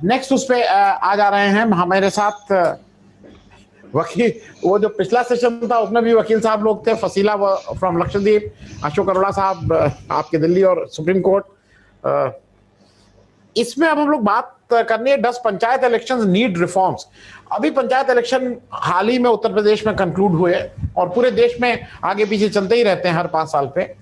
Next उस पे आ जा रहे हैं हमारे साथ वकील। वो जो पिछला सेशन था उसमें भी वकील साहब लोग थे, फसीला फ्रॉम लक्षद्वीप, अशोक अरोड़ा साहब आपके दिल्ली और सुप्रीम कोर्ट। इसमें अब हम लोग बात करनी है 10 पंचायत इलेक्शन नीड रिफॉर्म्स। अभी पंचायत इलेक्शन हाल ही में उत्तर प्रदेश में कंक्लूड हुए और पूरे देश में आगे पीछे चलते ही रहते हैं हर 5 साल पे।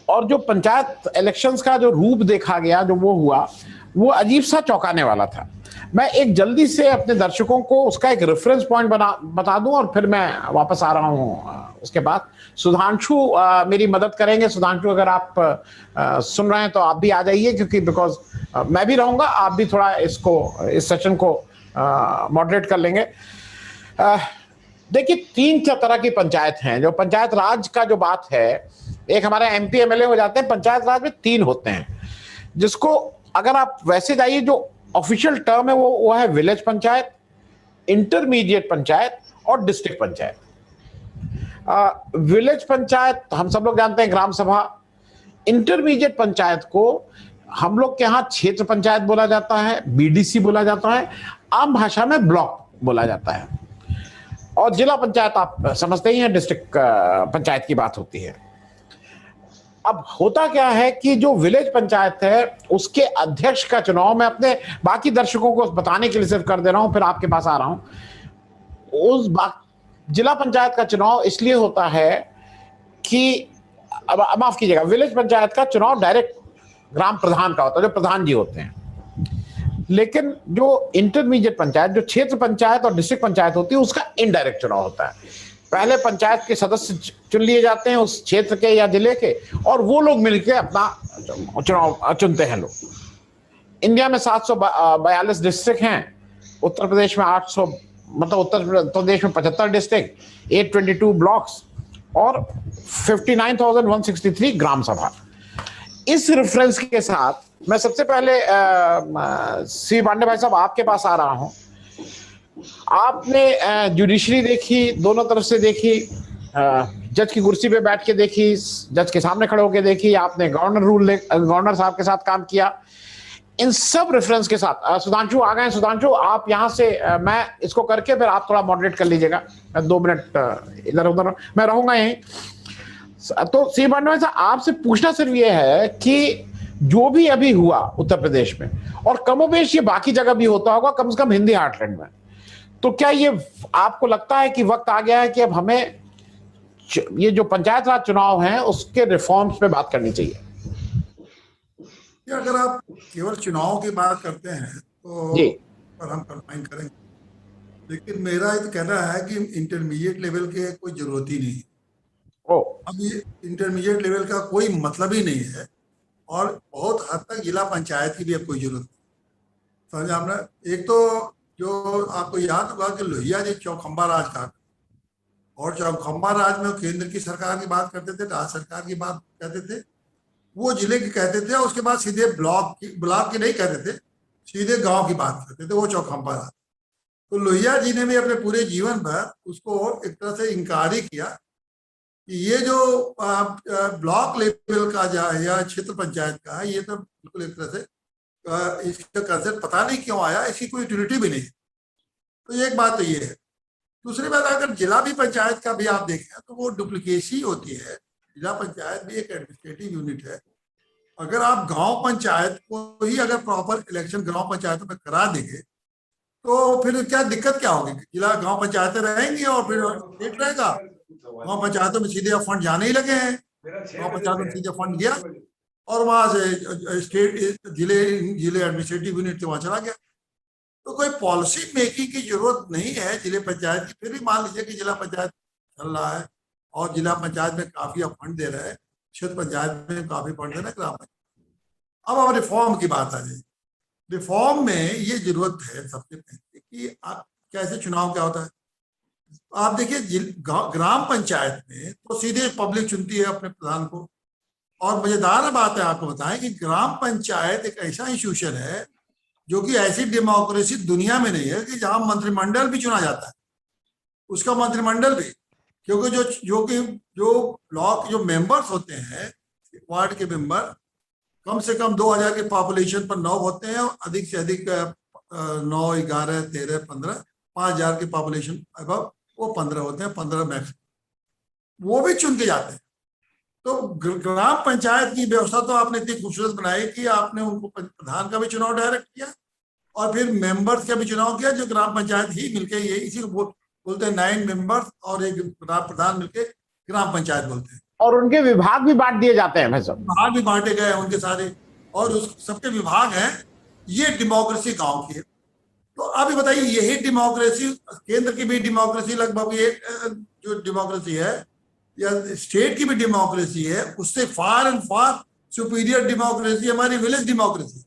और जो पंचायत इलेक्शंस का जो रूप देखा गया, जो वो हुआ, वो अजीब सा चौंकाने वाला था। मैं एक जल्दी से अपने दर्शकों को उसका एक रेफरेंस पॉइंट बता दूं और फिर मैं वापस आ रहा हूं। उसके बाद सुधांशु मेरी मदद करेंगे। सुधांशु, अगर आप सुन रहे हैं तो आप भी आ जाइए, क्योंकि बिकॉज मैं भी रहूंगा, आप भी थोड़ा इस सेशन को मॉडरेट कर लेंगे। देखिए, 3 तरह की पंचायत हैं। जो पंचायत राज का जो बात है, एक हमारे एमपी एमएलए हो जाते हैं, पंचायत राज में 3 होते हैं, जिसको अगर आप वैसे जाइए जो ऑफिशियल टर्म है वो है विलेज पंचायत, इंटरमीडिएट पंचायत और डिस्ट्रिक्ट पंचायत। विलेज पंचायत हम सब लोग जानते हैं, ग्राम सभा। इंटरमीडिएट पंचायत को हम लोग के यहाँ क्षेत्र पंचायत बोला जाता है, बीडीसी बोला जाता है, आम भाषा में ब्लॉक बोला जाता है। और जिला पंचायत आप समझते ही हैं, डिस्ट्रिक्ट पंचायत की बात होती है। अब होता क्या है कि जो विलेज पंचायत है उसके अध्यक्ष का चुनाव, मैं अपने बाकी दर्शकों को बताने के लिए सिर्फ कर दे रहा हूं, फिर आपके पास आ रहा हूं। जिला पंचायत का चुनाव इसलिए होता है कि, अब माफ कीजिएगा, विलेज पंचायत का चुनाव डायरेक्ट ग्राम प्रधान का होता है, जो प्रधान जी होते हैं। लेकिन जो इंटरमीडिएट पंचायत, जो क्षेत्र पंचायत और डिस्ट्रिक्ट पंचायत होती है, उसका इनडायरेक्ट चुनाव होता है। पहले पंचायत के सदस्य चुन लिए जाते हैं उस क्षेत्र के या जिले के, और वो लोग मिलकर अपना चुनाव चुनते हैं लोग। इंडिया में 742 डिस्ट्रिक्ट हैं, उत्तर प्रदेश में 800, मतलब उत्तर प्रदेश में 75 डिस्ट्रिक्ट, 822 ब्लॉक्स और 59,163 ग्राम सभा। इस रेफरेंस के साथ मैं सबसे पहले सी पांडे भाई साहब आपके पास आ रहा हूं। आपने जुडिशरी देखी, दोनों तरफ से देखी, जज की कुर्सी पे बैठ के देखी, जज के सामने खड़े होकर देखी, आपने गवर्नर साहब के साथ काम किया। इन सब रेफरेंस के साथ सुधांशु आ गए। सुधांशु, आप यहां से मैं इसको करके फिर आप थोड़ा मॉडरेट कर लीजिएगा। 2 मिनट इधर उधर मैं रहूंगा यहीं। तो सी पांडे साहब, आपसे पूछना सिर्फ ये है कि जो भी अभी हुआ उत्तर प्रदेश में, और कमोबेश ये बाकी जगह भी होता होगा, कम से कम हिंदी हार्टलैंड में, तो क्या ये आपको लगता है कि वक्त आ गया है कि अब हमें ये जो पंचायत राज चुनाव हैं उसके रिफॉर्म्स पे बात करनी चाहिए? अगर आप केवल चुनाव की बात करते हैं तो जी, पर हम कंबाइन करेंगे, लेकिन मेरा ये कहना है कि इंटरमीडिएट लेवल के कोई जरूरत ही नहीं। अब ये इंटरमीडिएट लेवल का कोई मतलब ही नहीं है, और बहुत हद तक जिला पंचायत की भी अब कोई जरूरत नहीं। समझ आपने? एक तो जो आपको याद होगा कि लोहिया जी चौखंबा राज का, और चौखंबा राज में केंद्र की सरकार की बात करते थे, राज्य सरकार की बात कहते थे, वो जिले की कहते थे, और उसके बाद सीधे ब्लॉक की नहीं कहते थे, सीधे गांव की बात करते थे, वो चौखंबा राज। तो लोहिया जी ने भी अपने पूरे जीवन भर उसको एक तरह से इनकार ही किया कि ये जो ब्लॉक लेवल का या क्षेत्र पंचायत का है, ये तो बिल्कुल एक तरह से इसका कंसेप्ट पता नहीं क्यों आया, इसकी कोई यूटिलिटी भी नहीं। तो एक बात तो ये है। दूसरी बात, अगर जिला भी पंचायत का भी आप देखें तो वो डुप्लीकेसी होती है। जिला पंचायत भी एक एडमिनिस्ट्रेटिव यूनिट है। अगर आप गांव पंचायत को ही अगर प्रॉपर इलेक्शन गांव पंचायतों में करा देंगे तो फिर क्या दिक्कत क्या होगी? जिला गांव पंचायतें रहेंगी और फिर स्टेट रहेगा। गांव पंचायतों में सीधे फंड जाने ही लगे हैं, गांव पंचायतों में सीधे फंड गया और वहां से स्टेट जिले एडमिनिस्ट्रेटिव यूनिट से वहां चला गया। तो कोई पॉलिसी मेकिंग की जरूरत नहीं है जिले पंचायत की। फिर भी मान लीजिए कि जिला पंचायत चल रहा है और जिला पंचायत में काफी अब फंड दे रहा है, क्षेत्र पंचायत में काफी फंड दे रहा है, ग्राम पंचायत। अब रिफॉर्म की बात आ जाए। रिफॉर्म में ये जरूरत है सबसे पहले कि आप कैसे चुनाव क्या होता है। आप देखिए ग्राम पंचायत में तो सीधे पब्लिक चुनती है अपने प्रधान को। और मजेदार बात है आपको बताएं कि ग्राम पंचायत एक ऐसा इंस्टीट्यूशन है जो कि ऐसी डेमोक्रेसी दुनिया में नहीं है कि जहां मंत्रिमंडल भी चुना जाता है, उसका मंत्रिमंडल भी। क्योंकि जो ब्लॉक जो मेंबर्स होते हैं, वार्ड के मेंबर, कम से कम 2000 के पॉपुलेशन पर 9 होते हैं और अधिक से अधिक 9, 11, 13, 15, 5000 के पॉपुलेशन अबव वो 15 होते हैं, 15 मैक्स, वो भी चुन के जाते हैं। तो ग्राम पंचायत की व्यवस्था तो आपने इतनी खूबसूरत बनाई कि आपने उनको प्रधान का भी चुनाव डायरेक्ट किया और फिर मेंबर्स का भी चुनाव किया, जो ग्राम पंचायत ही मिलके, ये इसी को बोलते हैं 9 मेंबर्स और एक प्रधान मिलके ग्राम पंचायत बोलते हैं। और उनके विभाग भी बांट दिए जाते हैं भाई साहब, विभाग भी बांटे गए उनके सारे, और उस सबके विभाग हैं। ये डेमोक्रेसी गांव की है। तो आप ये बताइए, यही डेमोक्रेसी केंद्र की भी डेमोक्रेसी लगभग, ये जो डेमोक्रेसी है या स्टेट की भी डेमोक्रेसी है, उससे far and far superior democracy हमारी विलेज डेमोक्रेसी।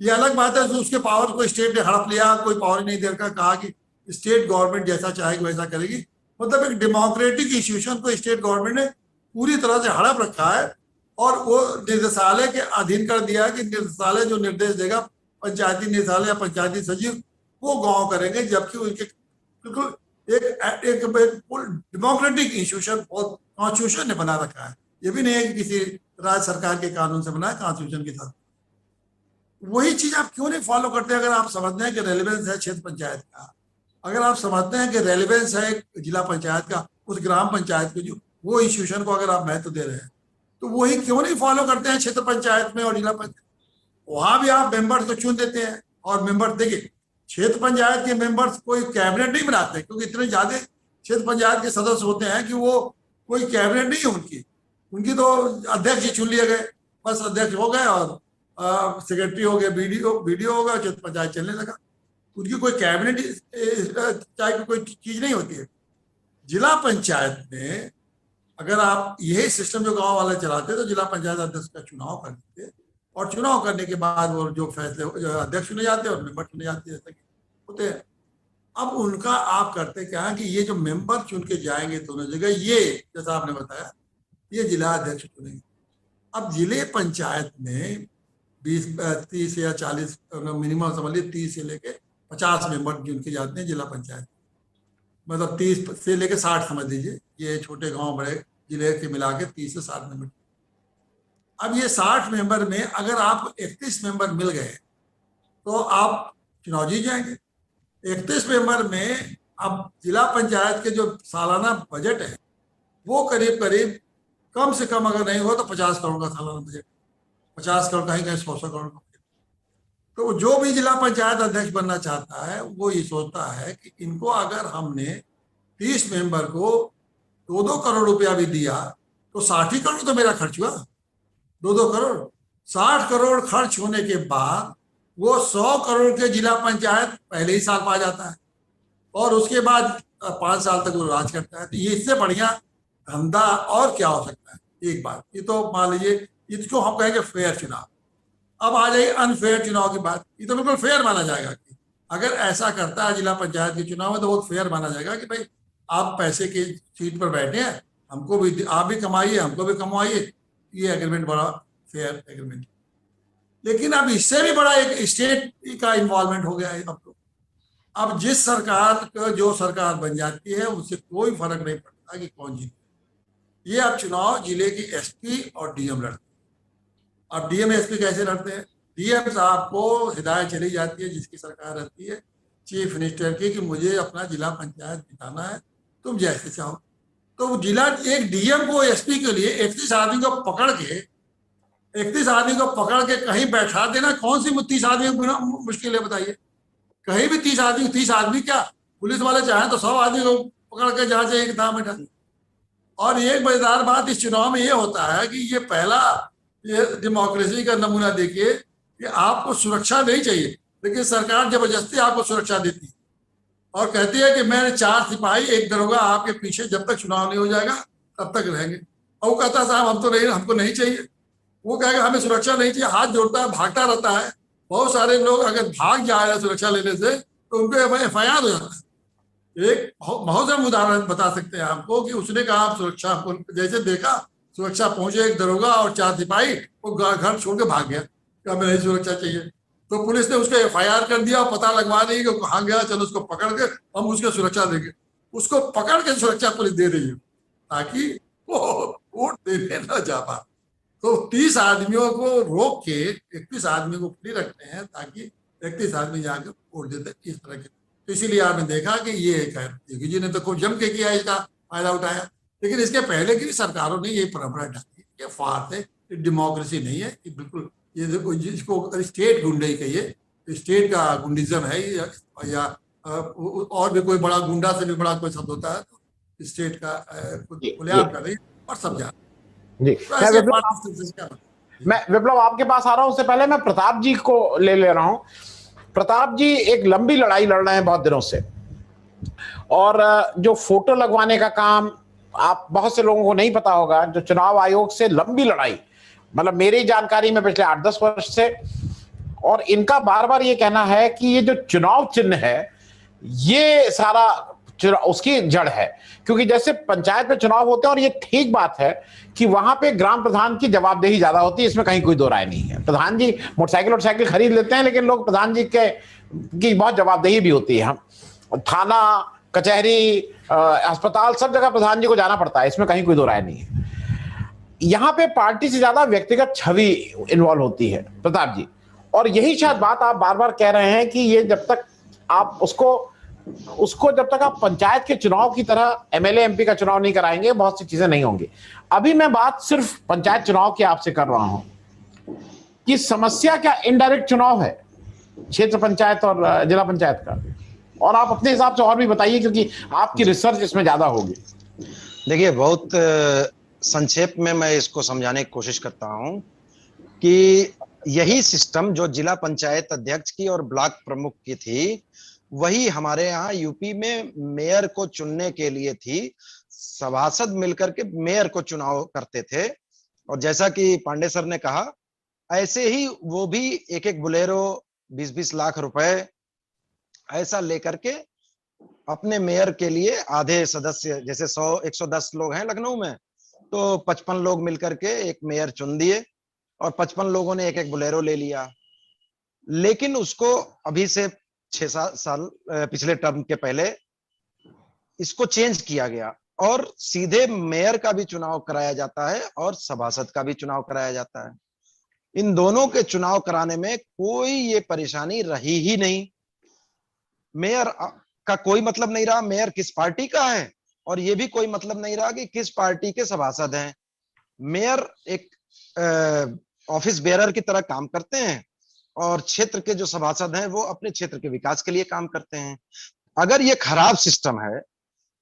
ये अलग बात है उसके पावर को स्टेट ने हड़प लिया, कोई पावर नहीं दे रखा, कहा कि स्टेट गवर्नमेंट जैसा चाहेगी वैसा करेगी। मतलब एक डेमोक्रेटिक इंस्टीट्यूशन को स्टेट गवर्नमेंट ने पूरी तरह से हड़प रखा है और वो निदेशालय के अधीन कर दिया है कि निदेशालय जो निर्देश देगा, पंचायती निदेशालय या पंचायती सचिव वो गांव करेंगे, जबकि उनके बिल्कुल एक डेमोक्रेटिक इंस्टीट्यूशन कॉन्स्टिट्यूशन ने बना रखा है। ये भी नहीं है कि किसी राज्य सरकार के कानून से बना है, कॉन्स्टिट्यूशन के साथ। वही चीज आप क्यों नहीं फॉलो करते? अगर आप समझते हैं कि रेलेवेंस है क्षेत्र पंचायत का, अगर आप समझते हैं कि रेलेवेंस है जिला पंचायत का, उस ग्राम पंचायत के जो वो इंस्टीट्यूशन को अगर आप महत्व दे रहे हैं, तो वही क्यों नहीं फॉलो करते हैं क्षेत्र पंचायत में और जिला पंचायत? वहां भी आप मेंबर्स को चुन देते हैं और मेंबर, देखिए क्षेत्र पंचायत के मेंबर्स कोई कैबिनेट नहीं बनाते, क्योंकि इतने ज्यादा क्षेत्र पंचायत के सदस्य होते हैं कि वो कोई कैबिनेट नहीं है उनकी तो अध्यक्ष ही चुन लिए गए, बस अध्यक्ष हो गए और सेक्रेटरी हो गए, बीडीओ हो गया, क्षेत्र पंचायत चलने लगा। उनकी कोई कैबिनेट टाइप की कोई चीज नहीं होती है। जिला पंचायत में अगर आप यही सिस्टम जो गांव वाले चलाते तो जिला पंचायत अध्यक्ष का चुनाव कर देते और चुनाव करने के बाद वो जो फैसले अध्यक्ष चुने जाते और मेंबर चुने जाते जैसे कि होते हैं। अब उनका आप करते क्या है कि ये जो मेंबर चुन के जाएंगे दोनों जगह, ये जैसा आपने बताया ये जिला अध्यक्ष चुनेंगे। अब जिले पंचायत में 20-30 या 40 मिनिमम समझ लीजिए 30 से लेके 50 मेंबर चुन के जाते हैं जिला पंचायत, मतलब 30 से लेके 60 समझ लीजिए, ये छोटे गांव बड़े जिले के मिला के 30 से 60 मेंबर। अब ये 60 मेंबर में अगर आपको 31 मेंबर मिल गए तो आप चुनाव जीत जाएंगे। 31 मेंबर में अब जिला पंचायत के जो सालाना बजट है वो करीब करीब कम से कम अगर नहीं हो तो 50 करोड़ का सालाना बजट, 50 करोड़ कहीं कहीं 100 करोड़ का। तो जो भी जिला पंचायत अध्यक्ष बनना चाहता है वो ये सोचता है कि इनको अगर हमने 30 मेंबर को 2-2 करोड़ रुपया भी दिया तो 60 करोड़ तो मेरा खर्च हुआ, 2-2 करोड़, 60 करोड़ खर्च होने के बाद वो 100 करोड़ के जिला पंचायत पहले ही साल पा जाता है और उसके बाद 5 साल तक वो राज करता है। तो ये इससे बढ़िया धंधा और क्या हो सकता है? एक बात ये तो मान लीजिए, इसको हम कहेंगे फेयर चुनाव। अब आ जाइए अनफेयर चुनाव की बात। ये तो बिल्कुल फेयर माना जाएगा कि अगर ऐसा करता है जिला पंचायत के चुनाव में तो बहुत फेयर माना जाएगा कि भाई आप पैसे की सीट पर बैठे हैं, हमको भी, आप भी कमाइए हमको भी कमाइए, ये एग्रीमेंट बड़ा फेयर एग्रीमेंट। लेकिन अब इससे भी बड़ा एक स्टेट का इन्वॉल्वमेंट हो गया है। अब जिस सरकार को जो सरकार बन जाती है उससे कोई फर्क नहीं पड़ता कि कौन जीते। ये अब चुनाव जिले की एसपी और डीएम लड़ते हैं। अब डीएम एसपी कैसे लड़ते हैं? डीएम साहब को हिदायत चली जाती है जिसकी सरकार रहती है चीफ मिनिस्टर की कि मुझे अपना जिला पंचायत जिताना है, तुम जैसे चाहो। तो जिला एक डीएम को एसपी के लिए 31 आदमी को पकड़ के 31 आदमी को पकड़ के कहीं बैठा देना, कौन सी 30 आदमी मुश्किल है बताइए? कहीं भी 30 आदमी क्या, पुलिस वाले चाहे तो 100 आदमी को पकड़ के जहां से एक धाम बैठा। और एक मजेदार बात इस चुनाव में ये होता है कि ये पहला ये डेमोक्रेसी का नमूना देखिए कि आपको सुरक्षा नहीं चाहिए लेकिन सरकार जबरदस्ती आपको सुरक्षा देती है और कहती है कि मैंने 4 सिपाही 1 दरोगा आपके पीछे जब तक चुनाव नहीं हो जाएगा तब तक रहेंगे। और वो कहता है साहब हम तो नहीं, हमको नहीं चाहिए। वो कहेगा हमें सुरक्षा नहीं चाहिए, हाथ जोड़ता है, भागता रहता है। बहुत सारे लोग अगर भाग जाए सुरक्षा लेने से तो उनको FIR हो जाता है। एक बहुत से उदाहरण बता सकते हैं आपको कि उसने कहा आप सुरक्षा, जैसे देखा सुरक्षा पहुंचे 1 दरोगा और 4 सिपाही, वो घर छोड़ के भाग गया, क्या हमें नहीं सुरक्षा चाहिए। तो पुलिस ने उसको FIR कर दिया और पता लगवा दी कि कहाँ गया, चलो उसको पकड़ के हम उसको सुरक्षा देंगे। उसको पकड़ के सुरक्षा पुलिस दे रही है ताकि वो वोट देने न जा पाए। तो 30 आदमियों को रोक के 31 आदमी को फ्री रखते हैं ताकि 31 आदमी जाकर वोट देते हैं, इस तरह के। तो इसीलिए आपने देखा कि ये खैर योगी जी ने तो खूब जम के किया, इसका फायदा उठाया। लेकिन इसके पहले की भी सरकारों ने ये परंपरा डाली, ये फार है, डेमोक्रेसी नहीं है, कि बिल्कुल ये देखो, जिसको स्टेट गुंडे कहिए, स्टेट का गुंडिज्म है, या और भी कोई बड़ा गुंडा से भी बड़ा कोई शब्द होता है तो स्टेट का खुलेआम कर रही है और सब जा जी। तो ऐसे क्या मैं विप्लव आपके पास आ रहा हूं, उससे पहले मैं प्रताप जी को ले रहा हूं। प्रताप जी एक लंबी लड़ाई लड़ रहे हैं बहुत दिनों से, और जो फोटो लगवाने का काम, आप बहुत से लोगों को नहीं पता होगा, जो चुनाव आयोग से लंबी लड़ाई, मतलब मेरी जानकारी में पिछले 8-10 वर्ष से, और इनका बार बार ये कहना है कि ये जो चुनाव चिन्ह है ये सारा उसकी जड़ है। क्योंकि जैसे पंचायत में चुनाव होते हैं, और ये ठीक बात है कि वहां पे ग्राम प्रधान की जवाबदेही ज्यादा होती है, इसमें कहीं कोई दो राय नहीं है। प्रधान जी मोटरसाइकिल खरीद लेते हैं, लेकिन लोग प्रधान जी की बहुत जवाबदेही भी होती है। हम थाना, कचहरी, अस्पताल, सब जगह प्रधान जी को जाना पड़ता है, इसमें कहीं कोई दो राय नहीं है। यहां पे पार्टी से ज्यादा व्यक्तिगत छवि इन्वॉल्व होती है प्रताप जी, और यही शायद बात आप बार बार कह रहे हैं कि ये जब तक आप उसको जब तक आप पंचायत के चुनाव की तरह एमएलए एमपी का चुनाव नहीं कराएंगे, बहुत सी चीजें नहीं होंगी। अभी मैं बात सिर्फ पंचायत चुनाव की आपसे कर रहा हूं कि समस्या क्या इनडायरेक्ट चुनाव है, क्षेत्र पंचायत और जिला पंचायत का, और आप अपने हिसाब से और भी बताइए, क्योंकि आपकी रिसर्च इसमें ज्यादा होगी। देखिए, बहुत संक्षेप में मैं इसको समझाने की कोशिश करता हूं कि यही सिस्टम जो जिला पंचायत अध्यक्ष की और ब्लॉक प्रमुख की थी, वही हमारे यहाँ यूपी में मेयर को चुनने के लिए थी। सभासद मिलकर के मेयर को चुनाव करते थे, और जैसा कि पांडे सर ने कहा, ऐसे ही वो भी एक एक बुलेरो 20-20 लाख रुपए ऐसा लेकर के अपने मेयर के लिए आधे सदस्य, जैसे 110 लोग हैं लखनऊ में, तो 55 लोग मिलकर के एक मेयर चुन दिए, और 55 लोगों ने एक एक बुलेरो ले लिया। लेकिन उसको अभी से 6-7 साल पिछले टर्म के पहले इसको चेंज किया गया, और सीधे मेयर का भी चुनाव कराया जाता है और सभासद का भी चुनाव कराया जाता है। इन दोनों के चुनाव कराने में कोई ये परेशानी रही ही नहीं। मेयर का कोई मतलब नहीं रहा मेयर किस पार्टी का है, और ये भी कोई मतलब नहीं रहा कि किस पार्टी के सभासद हैं। मेयर एक ऑफिस बेयरर की तरह काम करते हैं, और क्षेत्र के जो सभासद हैं वो अपने क्षेत्र के विकास के लिए काम करते हैं। अगर ये खराब सिस्टम है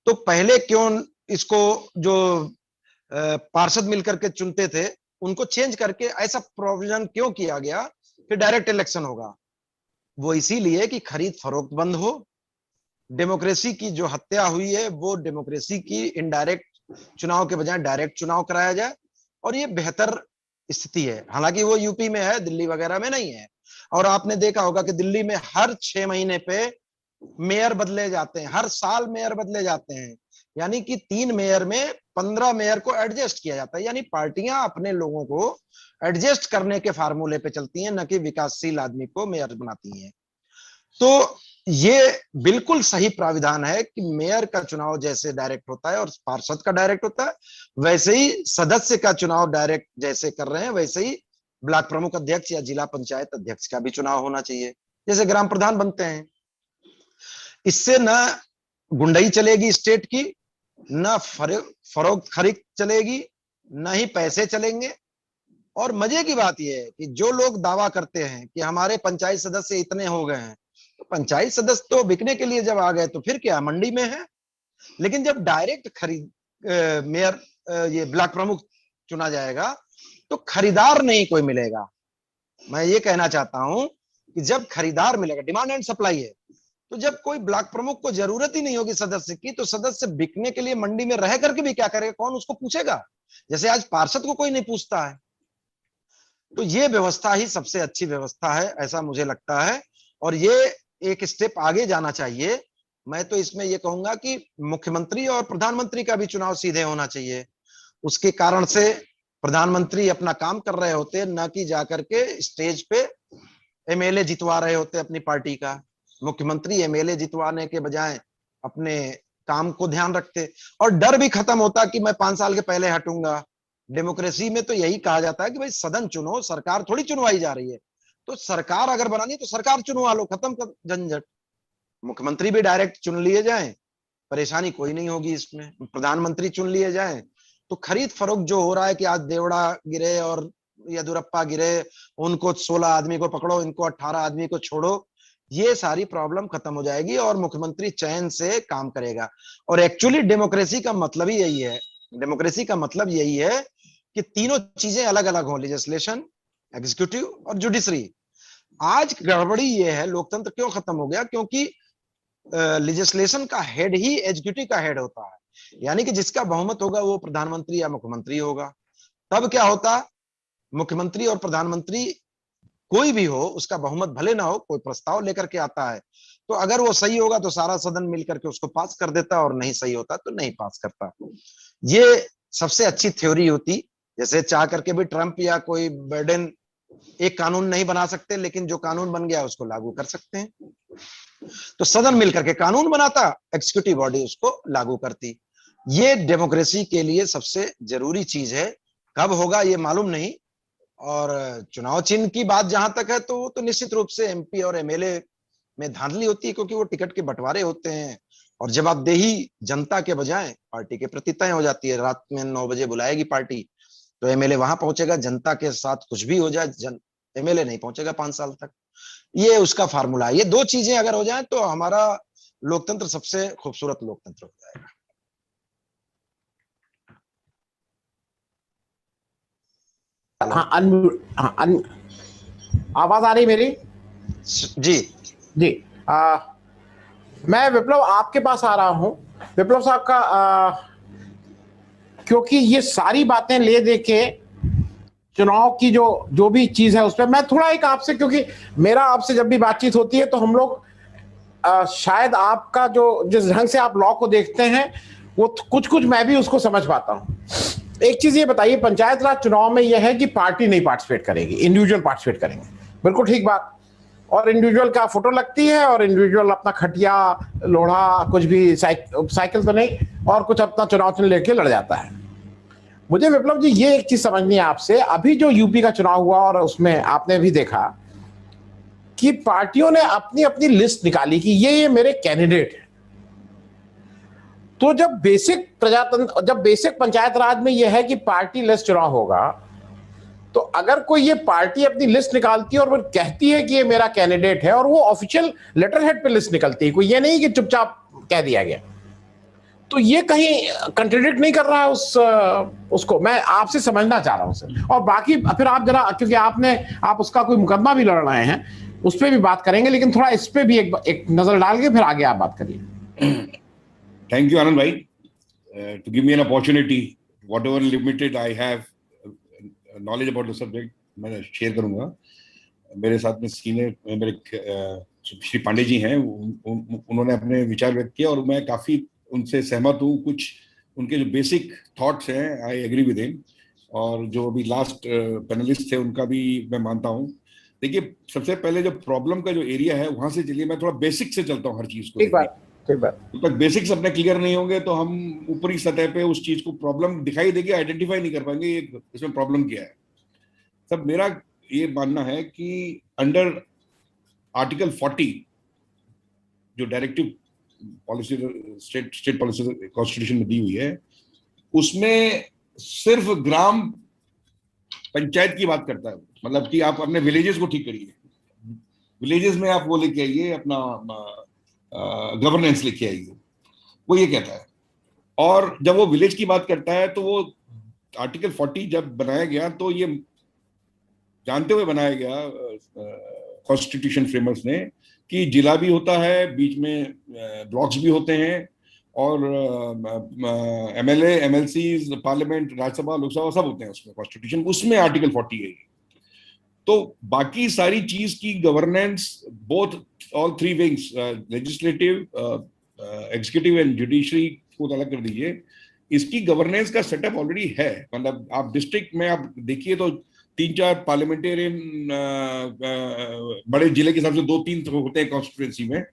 तो पहले क्यों इसको, जो पार्षद मिलकर के चुनते थे, उनको चेंज करके ऐसा प्रोविजन क्यों किया गया कि डायरेक्ट इलेक्शन होगा? वो इसीलिए कि खरीद फरोख्त बंद हो, डेमोक्रेसी की जो हत्या हुई है वो डेमोक्रेसी की इनडायरेक्ट चुनाव के बजाय डायरेक्ट चुनाव कराया जाए, और ये बेहतर स्थिति है। हालांकि वो यूपी में है, दिल्ली वगैरह में नहीं है। और आपने देखा होगा कि दिल्ली में हर 6 महीने पे मेयर बदले जाते हैं, हर साल मेयर बदले जाते हैं, यानी कि 3 मेयर में 15 मेयर को एडजस्ट किया जाता है। यानी पार्टियां अपने लोगों को एडजस्ट करने के फार्मूले पे चलती हैं, न कि विकासशील आदमी को मेयर बनाती हैं। तो ये बिल्कुल सही प्राविधान है कि मेयर का चुनाव जैसे डायरेक्ट होता है और पार्षद का डायरेक्ट होता है, वैसे ही सदस्य का चुनाव डायरेक्ट जैसे कर रहे हैं, वैसे ही ब्लॉक प्रमुख अध्यक्ष या जिला पंचायत अध्यक्ष का भी चुनाव होना चाहिए, जैसे ग्राम प्रधान बनते हैं। इससे न गुंडई चलेगी स्टेट की, न फरोख्त खरीद चलेगी, न ही पैसे चलेंगे। और मजे की बात यह है कि जो लोग दावा करते हैं कि हमारे पंचायत सदस्य इतने हो गए हैं, तो पंचायत सदस्य तो बिकने के लिए जब आ गए तो फिर क्या मंडी में है। लेकिन जब डायरेक्ट खरीद मेयर ये ब्लॉक प्रमुख चुना जाएगा तो खरीदार नहीं कोई मिलेगा। मैं ये कहना चाहता हूं कि जब खरीदार मिलेगा, डिमांड एंड सप्लाई है, तो जब कोई ब्लॉक प्रमुख को जरूरत ही नहीं होगी सदस्य की, तो सदस्य बिकने के लिए मंडी में रह करके भी क्या करेगा, कौन उसको पूछेगा? जैसे आज पार्षद को कोई नहीं पूछता है। तो ये व्यवस्था ही सबसे अच्छी व्यवस्था है, ऐसा मुझे लगता है, और ये एक स्टेप आगे जाना चाहिए। मैं तो इसमें ये कहूंगा कि मुख्यमंत्री और प्रधानमंत्री का भी चुनाव सीधे होना चाहिए। उसके कारण से प्रधानमंत्री अपना काम कर रहे होते, न कि जाकर के स्टेज पे एमएलए जितवा रहे होते अपनी पार्टी का। मुख्यमंत्री एमएलए जितवाने के बजाय अपने काम को ध्यान रखते, और डर भी खत्म होता कि मैं 5 साल के पहले हटूंगा, डेमोक्रेसी में तो यही कहा जाता है कि भाई सदन चुनो, सरकार थोड़ी चुनवाई जा रही है। तो सरकार अगर बनानी है तो सरकार चुनवा लो, खत्म कर झंझट। मुख्यमंत्री भी डायरेक्ट चुन लिए जाएं, परेशानी कोई नहीं होगी इसमें। प्रधानमंत्री चुन लिए जाएं, तो खरीद फरोख्त जो हो रहा है कि आज देवड़ा गिरे और येदुरप्पा गिरे, उनको 16 आदमी को पकड़ो, इनको 18 आदमी को छोड़ो, ये सारी प्रॉब्लम खत्म हो जाएगी और मुख्यमंत्री चैन से काम करेगा। और एक्चुअली डेमोक्रेसी का मतलब ही यही है, डेमोक्रेसी का मतलब यही है कि तीनों चीजें अलग अलग हों, लेजिस्लेशन, एग्जीक्यूटिव और जुडिशरी। आज गड़बड़ी ये है, लोकतंत्र क्यों खत्म हो गया, क्योंकि लेजिस्लेशन का हेड ही एग्जीक्यूटिव का हेड होता है, यानी कि जिसका बहुमत होगा वो प्रधानमंत्री या मुख्यमंत्री होगा। तब क्या होता, मुख्यमंत्री और प्रधानमंत्री कोई भी हो, उसका बहुमत भले ना हो, कोई प्रस्ताव लेकर के आता है, तो अगर वो सही होगा तो सारा सदन मिलकर के उसको पास कर देता, और नहीं सही होता तो नहीं पास करता। ये सबसे अच्छी थ्योरी होती। जैसे चाह करके भी ट्रंप या कोई बाइडेन एक कानून नहीं बना सकते, लेकिन जो कानून बन गया उसको लागू कर सकते हैं। तो सदन मिलकर के कानून बनाता, एग्जीक्यूटिव बॉडी उसको लागू करती। ये डेमोक्रेसी के लिए सबसे जरूरी चीज है। कब होगा ये मालूम नहीं। और चुनाव चिन्ह की बात जहां तक है, तो वो तो निश्चित रूप से एमपी और एमएलए में धांधली होती है, क्योंकि वो टिकट के बंटवारे होते हैं और जवाबदेही जनता के बजाय पार्टी के प्रति तय हो जाती है। रात में 9 बजे बुलाएगी पार्टी, तो एमएलए वहां पहुंचेगा, जनता के साथ कुछ भी हो जाए एमएलए नहीं पहुंचेगा 5 साल तक। ये उसका फार्मूला है। ये दो चीजें अगर हो जाए तो हमारा लोकतंत्र सबसे खूबसूरत लोकतंत्र हो जाएगा। हाँ, आवाज आ रही मेरी? जी जी। मैं विप्लव आपके पास आ रहा हूं। विप्लव साहब का क्योंकि ये सारी बातें ले दे के चुनाव की जो भी चीज है उस पर मैं थोड़ा एक आपसे, क्योंकि मेरा आपसे जब भी बातचीत होती है तो हम लोग शायद आपका जो जिस ढंग से आप लॉ को देखते हैं वो कुछ कुछ मैं भी उसको समझ पाता हूं। एक चीज ये बताइए, पंचायत राज चुनाव में यह है कि पार्टी नहीं पार्टिसिपेट करेगी, इंडिविजुअल पार्टिसिपेट करेंगे, बिल्कुल ठीक बात। और इंडिविजुअल का फोटो लगती है और इंडिविजुअल अपना खटिया लोढ़ा कुछ भी साइकिल तो नहीं, और कुछ अपना चुनाव चिन्ह लेके लड़ जाता है। मुझे विप्लव जी ये एक चीज समझनी है आपसे, अभी जो यूपी का चुनाव हुआ और उसमें आपने भी देखा कि पार्टियों ने अपनी अपनी लिस्ट निकाली कि ये मेरे कैंडिडेट हैं। तो जब बेसिक पंचायत राज में यह है कि पार्टी लिस्ट चुनाव होगा, तो अगर कोई ये पार्टी अपनी लिस्ट निकालती है और वो कहती है कि ये मेरा कैंडिडेट है, और वो ऑफिशियल लेटर हेड पे लिस्ट निकलती है, कोई ये नहीं कि चुपचाप कह दिया गया, तो ये कहीं कंट्राडिक्ट नहीं कर रहा है उसको? मैं आपसे समझना चाह रहा हूं सर। और बाकी फिर आप जरा, क्योंकि आप उसका कोई मुकदमा भी लड़ रहे हैं, उस पर भी बात करेंगे, लेकिन थोड़ा इस पे भी एक नजर डाल के फिर आगे आप बात करिए। Thank you, Anand bhai, to give me an opportunity. Whatever limited I have knowledge about the subject, मैं शेयर करूंगा। मेरे साथ में सीनियर मेरे श्री पांडे जी हैं, उन्होंने अपने विचार व्यक्त किया और मैं काफी उनसे सहमत हूँ। कुछ उनके जो बेसिक थॉट्स हैं, आई एग्री विद हिम, और जो अभी लास्ट पैनलिस्ट थे उनका भी मैं मानता हूँ। देखिए, सबसे पहले जो प्रॉब्लम का जो एरिया है वहां से चलिए, मैं थोड़ा बेसिक से चलता हूँ हर चीज को। ठीक बात। जब तक बेसिक्स अपने क्लियर नहीं होंगे तो हम ऊपरी सतह पे उस चीज को प्रॉब्लम दिखाई देगी, आइडेंटिफाई नहीं कर पाएंगे इसमें प्रॉब्लम क्या है। सब मेरा ये मानना है कि अंडर आर्टिकल 40 जो directive policy state policy constitution में दी हुई है, उसमें सिर्फ ग्राम पंचायत की बात करता है। मतलब कि आप अपने विलेजेस को ठीक करिए, विलेजेस में आप वो लेके आइए, अपना गवर्नेंस लेके आइए, वो ये कहता है। और जब वो विलेज की बात करता है तो वो आर्टिकल 40 जब बनाया गया तो ये जानते हुए बनाया गया कॉन्स्टिट्यूशन फ्रेमर्स ने कि जिला भी होता है, बीच में ब्लॉक्स भी होते हैं, और MLA, MLCs, parliament, Rajya Sabha, Lok Sabha सब होते हैं उसमें। कॉन्स्टिट्यूशन उसमें आर्टिकल 40 है। तो बाकी सारी चीज की governance, both all three wings, legislative, executive and judiciary को अलग कर दीजिए, इसकी गवर्नेंस का सेटअप ऑलरेडी है। मतलब आप डिस्ट्रिक्ट में आप देखिए तो 3-4 पार्लियामेंटेरियन, बड़े जिले के हिसाब से 2-3 होते हैं कॉन्स्टिट्यूएंसी में,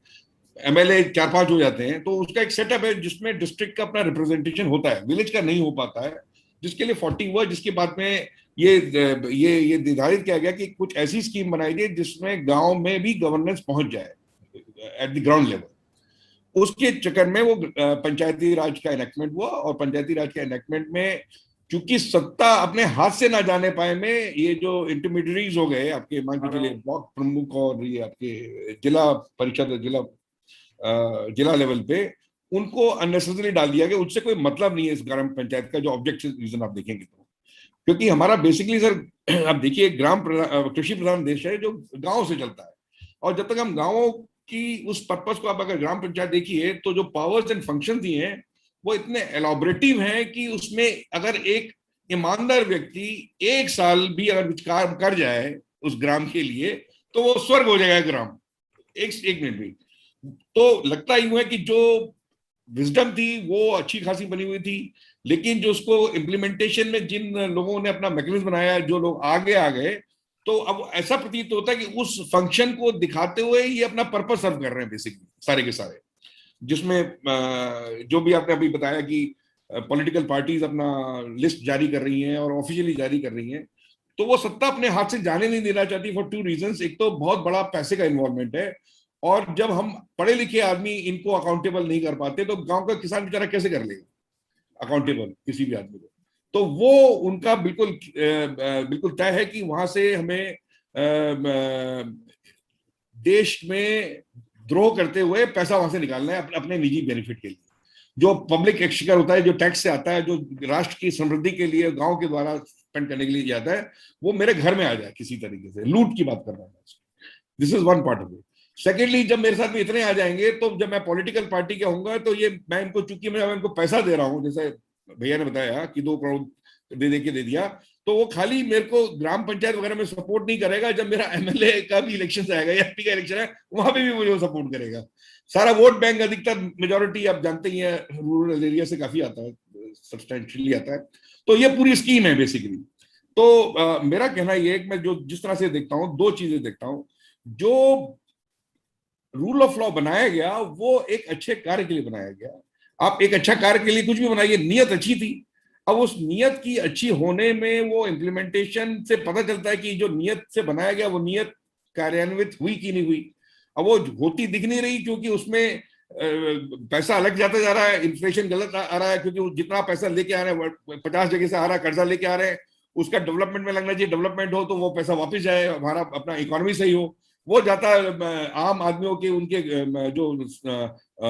एमएलए 4-5 हो जाते हैं। तो उसका एक सेटअप है जिसमें डिस्ट्रिक्ट का अपना रिप्रेजेंटेशन होता है, विलेज का नहीं हो पाता है। जिसके लिए 40 हुआ, जिसके बाद में ये निर्धारित किया गया कि कुछ ऐसी स्कीम बनाई जाए जिसमें गांव में भी गवर्नेंस पहुंच जाए एट द ग्राउंड लेवल। उसके चक्कर में वो पंचायती राज का एनेक्टमेंट हुआ, और पंचायती राज के एनेक्टमेंट में चूंकि सत्ता अपने हाथ से ना जाने पाए में ये जो इंटरमीडियरीज हो गए आपके, मान के चलिए ब्लॉक प्रमुख और ये आपके जिला परिषद, जिला लेवल पे, उनको अननेसेसरी डाल दिया गया। उससे कोई मतलब नहीं है इस ग्राम पंचायत का, जो ऑब्जेक्टिव रीजन आप देखेंगे तो। क्योंकि हमारा बेसिकली सर आप देखिए कृषि प्रधान देश है जो गांव से चलता है, और जब तक हम गांवों की उस पर्पस को आप अगर ग्राम पंचायत देखिए तो जो पावर्स एंड फंक्शन दिए हैं वो इतने एलॉबरेटिव हैं कि उसमें अगर एक ईमानदार व्यक्ति एक साल भी अगर काम कर जाए उस ग्राम के लिए तो वो स्वर्ग हो जाएगा ग्राम, एक मिनट भी। तो लगता यूं है कि जो विजडम थी वो अच्छी खासी बनी हुई थी, लेकिन जो उसको इम्प्लीमेंटेशन में जिन लोगों ने अपना मैकेनिज्म बनाया, जो लोग आगे आ गए, तो अब ऐसा प्रतीत होता है कि उस फंक्शन को दिखाते हुए ये अपना पर्पस सर्व कर रहे हैं बेसिकली सारे के सारे। जिसमें जो भी आपने अभी बताया कि पॉलिटिकल पार्टीज अपना लिस्ट जारी कर रही हैं और ऑफिशियली जारी कर रही हैं, तो वो सत्ता अपने हाथ से जाने नहीं देना चाहती फॉर 2 रीजंस। एक तो बहुत बड़ा पैसे का इन्वॉल्वमेंट है, और जब हम पढ़े लिखे आदमी इनको अकाउंटेबल नहीं कर पाते तो गांव का किसान बेचारा कैसे कर लेगा अकाउंटेबल किसी भी आदमी को। तो वो उनका बिल्कुल तय है कि वहां से हमें देश में द्रोह करते हुए पैसा वहां से निकालना है अपने निजी बेनिफिट के लिए। जो पब्लिक एक्सचेकर होता है, जो टैक्स से आता है, जो राष्ट्र की समृद्धि के लिए गांव के द्वारा स्पेंड करने के लिए जाता है, वो मेरे घर में आ जाए किसी तरीके से। लूट की बात कर रहा हूँ, this is one part of it. Secondly, जब मेरे साथ में इतने आ जाएंगे तो जब मैं पॉलिटिकल पार्टी का होऊंगा तो ये मैं इनको, चूंकि मैं इनको पैसा दे रहा हूँ, जैसे भैया ने बताया कि 2 करोड़ दे दिया, तो वो खाली मेरे को ग्राम पंचायत वगैरह में सपोर्ट नहीं करेगा, जब मेरा एमएलए का भी इलेक्शन आएगा या एमपी का इलेक्शन है वहां पे भी मुझे सपोर्ट करेगा। सारा वोट बैंक अधिकतर मेजोरिटी आप जानते ही है रूरल एरिया से काफी आता है, सब्सटेंशियली आता है। तो ये पूरी स्कीम है बेसिकली। तो मेरा कहना ये है कि मैं जो जिस तरह से देखता हूँ, 2 चीजें देखता हूँ। जो रूल ऑफ लॉ बनाया गया वो एक अच्छे कार्य के लिए बनाया गया। आप एक अच्छा कार्य के लिए कुछ भी बनाइए, नियत अच्छी थी। अब उस नियत की अच्छी होने में वो इम्प्लीमेंटेशन से पता चलता है कि जो नियत से बनाया गया वो नियत कार्यान्वित हुई कि नहीं हुई। अब वो होती दिख नहीं रही, क्योंकि उसमें पैसा अलग जाता जा रहा है, इन्फ्लेशन गलत आ रहा है, क्योंकि जितना पैसा लेके आ रहे हैं 50 जगह से आ रहा है, कर्जा लेके आ रहे हैं, उसका डेवलपमेंट में लगना चाहिए। डेवलपमेंट हो तो वो पैसा वापस जाए, हमारा अपना इकोनॉमी सही हो, वो जाता है आम आदमियों के, उनके जो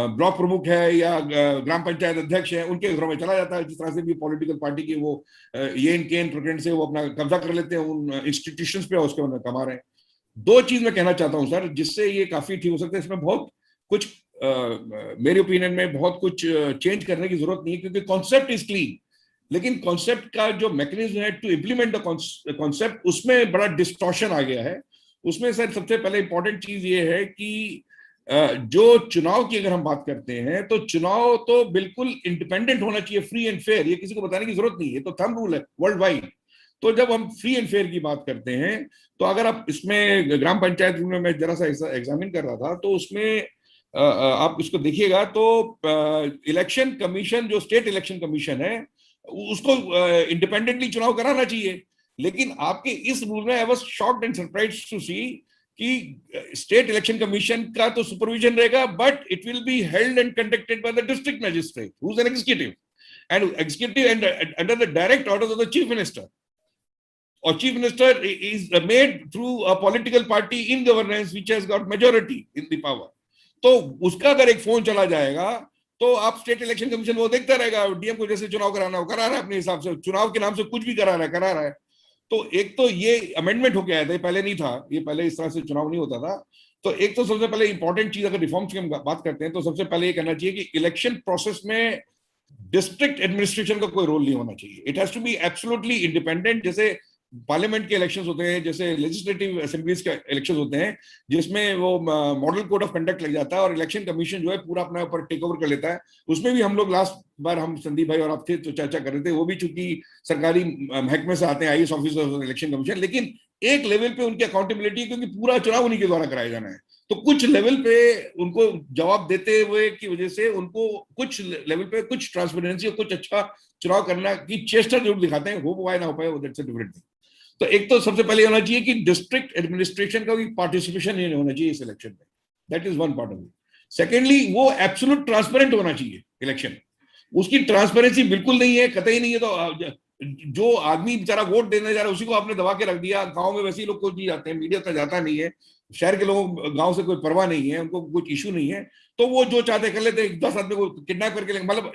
ब्लॉक प्रमुख है या ग्राम पंचायत अध्यक्ष है उनके घरों में चला जाता है। जिस तरह से भी पॉलिटिकल पार्टी के वो येन केन प्रकरण से वो अपना कब्जा कर लेते हैं उन इंस्टीट्यूशंस पे, उसके बाद कमा रहे हैं। 2 चीज मैं कहना चाहता हूं सर, जिससे ये काफी ठीक हो सकता है। इसमें बहुत कुछ मेरे ओपिनियन में बहुत कुछ चेंज करने की जरूरत नहीं है, क्योंकि कॉन्सेप्ट इज क्लीन, लेकिन कॉन्सेप्ट का जो मैकेनिज्म है टू इम्प्लीमेंट द कॉन्सेप्ट, उसमें बड़ा डिस्टॉर्शन आ गया है। उसमें सर सबसे पहले इंपॉर्टेंट चीज ये है कि जो चुनाव की अगर हम बात करते हैं तो चुनाव तो बिल्कुल इंडिपेंडेंट होना चाहिए, फ्री एंड फेयर। ये किसी को बताने की जरूरत नहीं है, तो थंब रूल है वर्ल्ड वाइड। तो जब हम फ्री एंड फेयर की बात करते हैं तो अगर आप इसमें ग्राम पंचायत में मैं जरा सा एग्जामिन कर रहा था, तो उसमें आप इसको देखिएगा तो इलेक्शन कमीशन, जो स्टेट इलेक्शन कमीशन है, उसको इंडिपेंडेंटली चुनाव कराना चाहिए। लेकिन आपके इस रूल में I was shocked and surprised to see कि स्टेट इलेक्शन कमीशन का तो सुपरविजन रहेगा, but it will be held and conducted by the district magistrate who is an executive and under the direct orders of the chief minister. और chief minister is made through a political party in governance which has got majority in the power. तो उसका अगर एक phone चला जाएगा तो आप state election commission वो देखता रहेगा, डीएम को जैसे चुनाव कराना हो करा रहा है अपने हिसाब से, चुनाव के नाम से कुछ भी करा रहा है। तो एक तो ये अमेंडमेंट होके आया था, पहले नहीं था, ये पहले इस तरह से चुनाव नहीं होता था। तो एक तो सबसे पहले इंपॉर्टेंट चीज, अगर रिफॉर्म्स की हम बात करते हैं तो सबसे पहले ये कहना चाहिए कि इलेक्शन प्रोसेस में डिस्ट्रिक्ट एडमिनिस्ट्रेशन का कोई रोल नहीं होना चाहिए। It has to be absolutely independent. जैसे पार्लियामेंट के इलेक्शंस होते हैं, जैसे लेजिस्लेटिव असेंबलीज के इलेक्शंस होते हैं, जिसमें वो मॉडल कोड ऑफ कंडक्ट लग जाता है और इलेक्शन कमीशन जो है पूरा अपना ऊपर टेक ओवर कर लेता है। उसमें भी हम लोग लास्ट बार हम संदीप भाई और आप थे तो चर्चा कर रहे थे, वो भी चूंकि सरकारी महकमे से आते हैं, आईएएस ऑफिसर इलेक्शन कमीशन, लेकिन एक लेवल पे उनकी अकाउंटेबिलिटी है, क्योंकि पूरा चुनाव उन्हीं के द्वारा कराया जाना है। तो कुछ लेवल पे उनको जवाब देते हुए की वजह से उनको कुछ लेवल पे कुछ ट्रांसपेरेंसी और कुछ अच्छा चुनाव करना की चेष्टा जरूर दिखाते हैं। हो पाए ना हो पाए, दैट्स अ डिफरेंट थिंग। तो एक तो सबसे पहले होना चाहिए कि डिस्ट्रिक्ट एडमिनिस्ट्रेशन का भी पार्टिसिपेशन नहीं होना चाहिए इस इलेक्शन में, that is one part of it. Secondly, वो एब्सोल्यूट ट्रांसपेरेंट होना चाहिए इलेक्शन, उसकी ट्रांसपेरेंसी बिल्कुल नहीं है, कतई नहीं है। तो जो आदमी बेचारा वोट देने जा रहा है उसी को आपने दबा के रख दिया। गांव में वैसे ही लोग कुछ नहीं जाते हैं, मीडिया तक जाता नहीं है, शहर के लोगों गांव से कोई परवाह नहीं है, उनको कुछ इशू नहीं है, तो वो जो चाहते कर लेते हैं। 10 आदमी को किडनैप करके, मतलब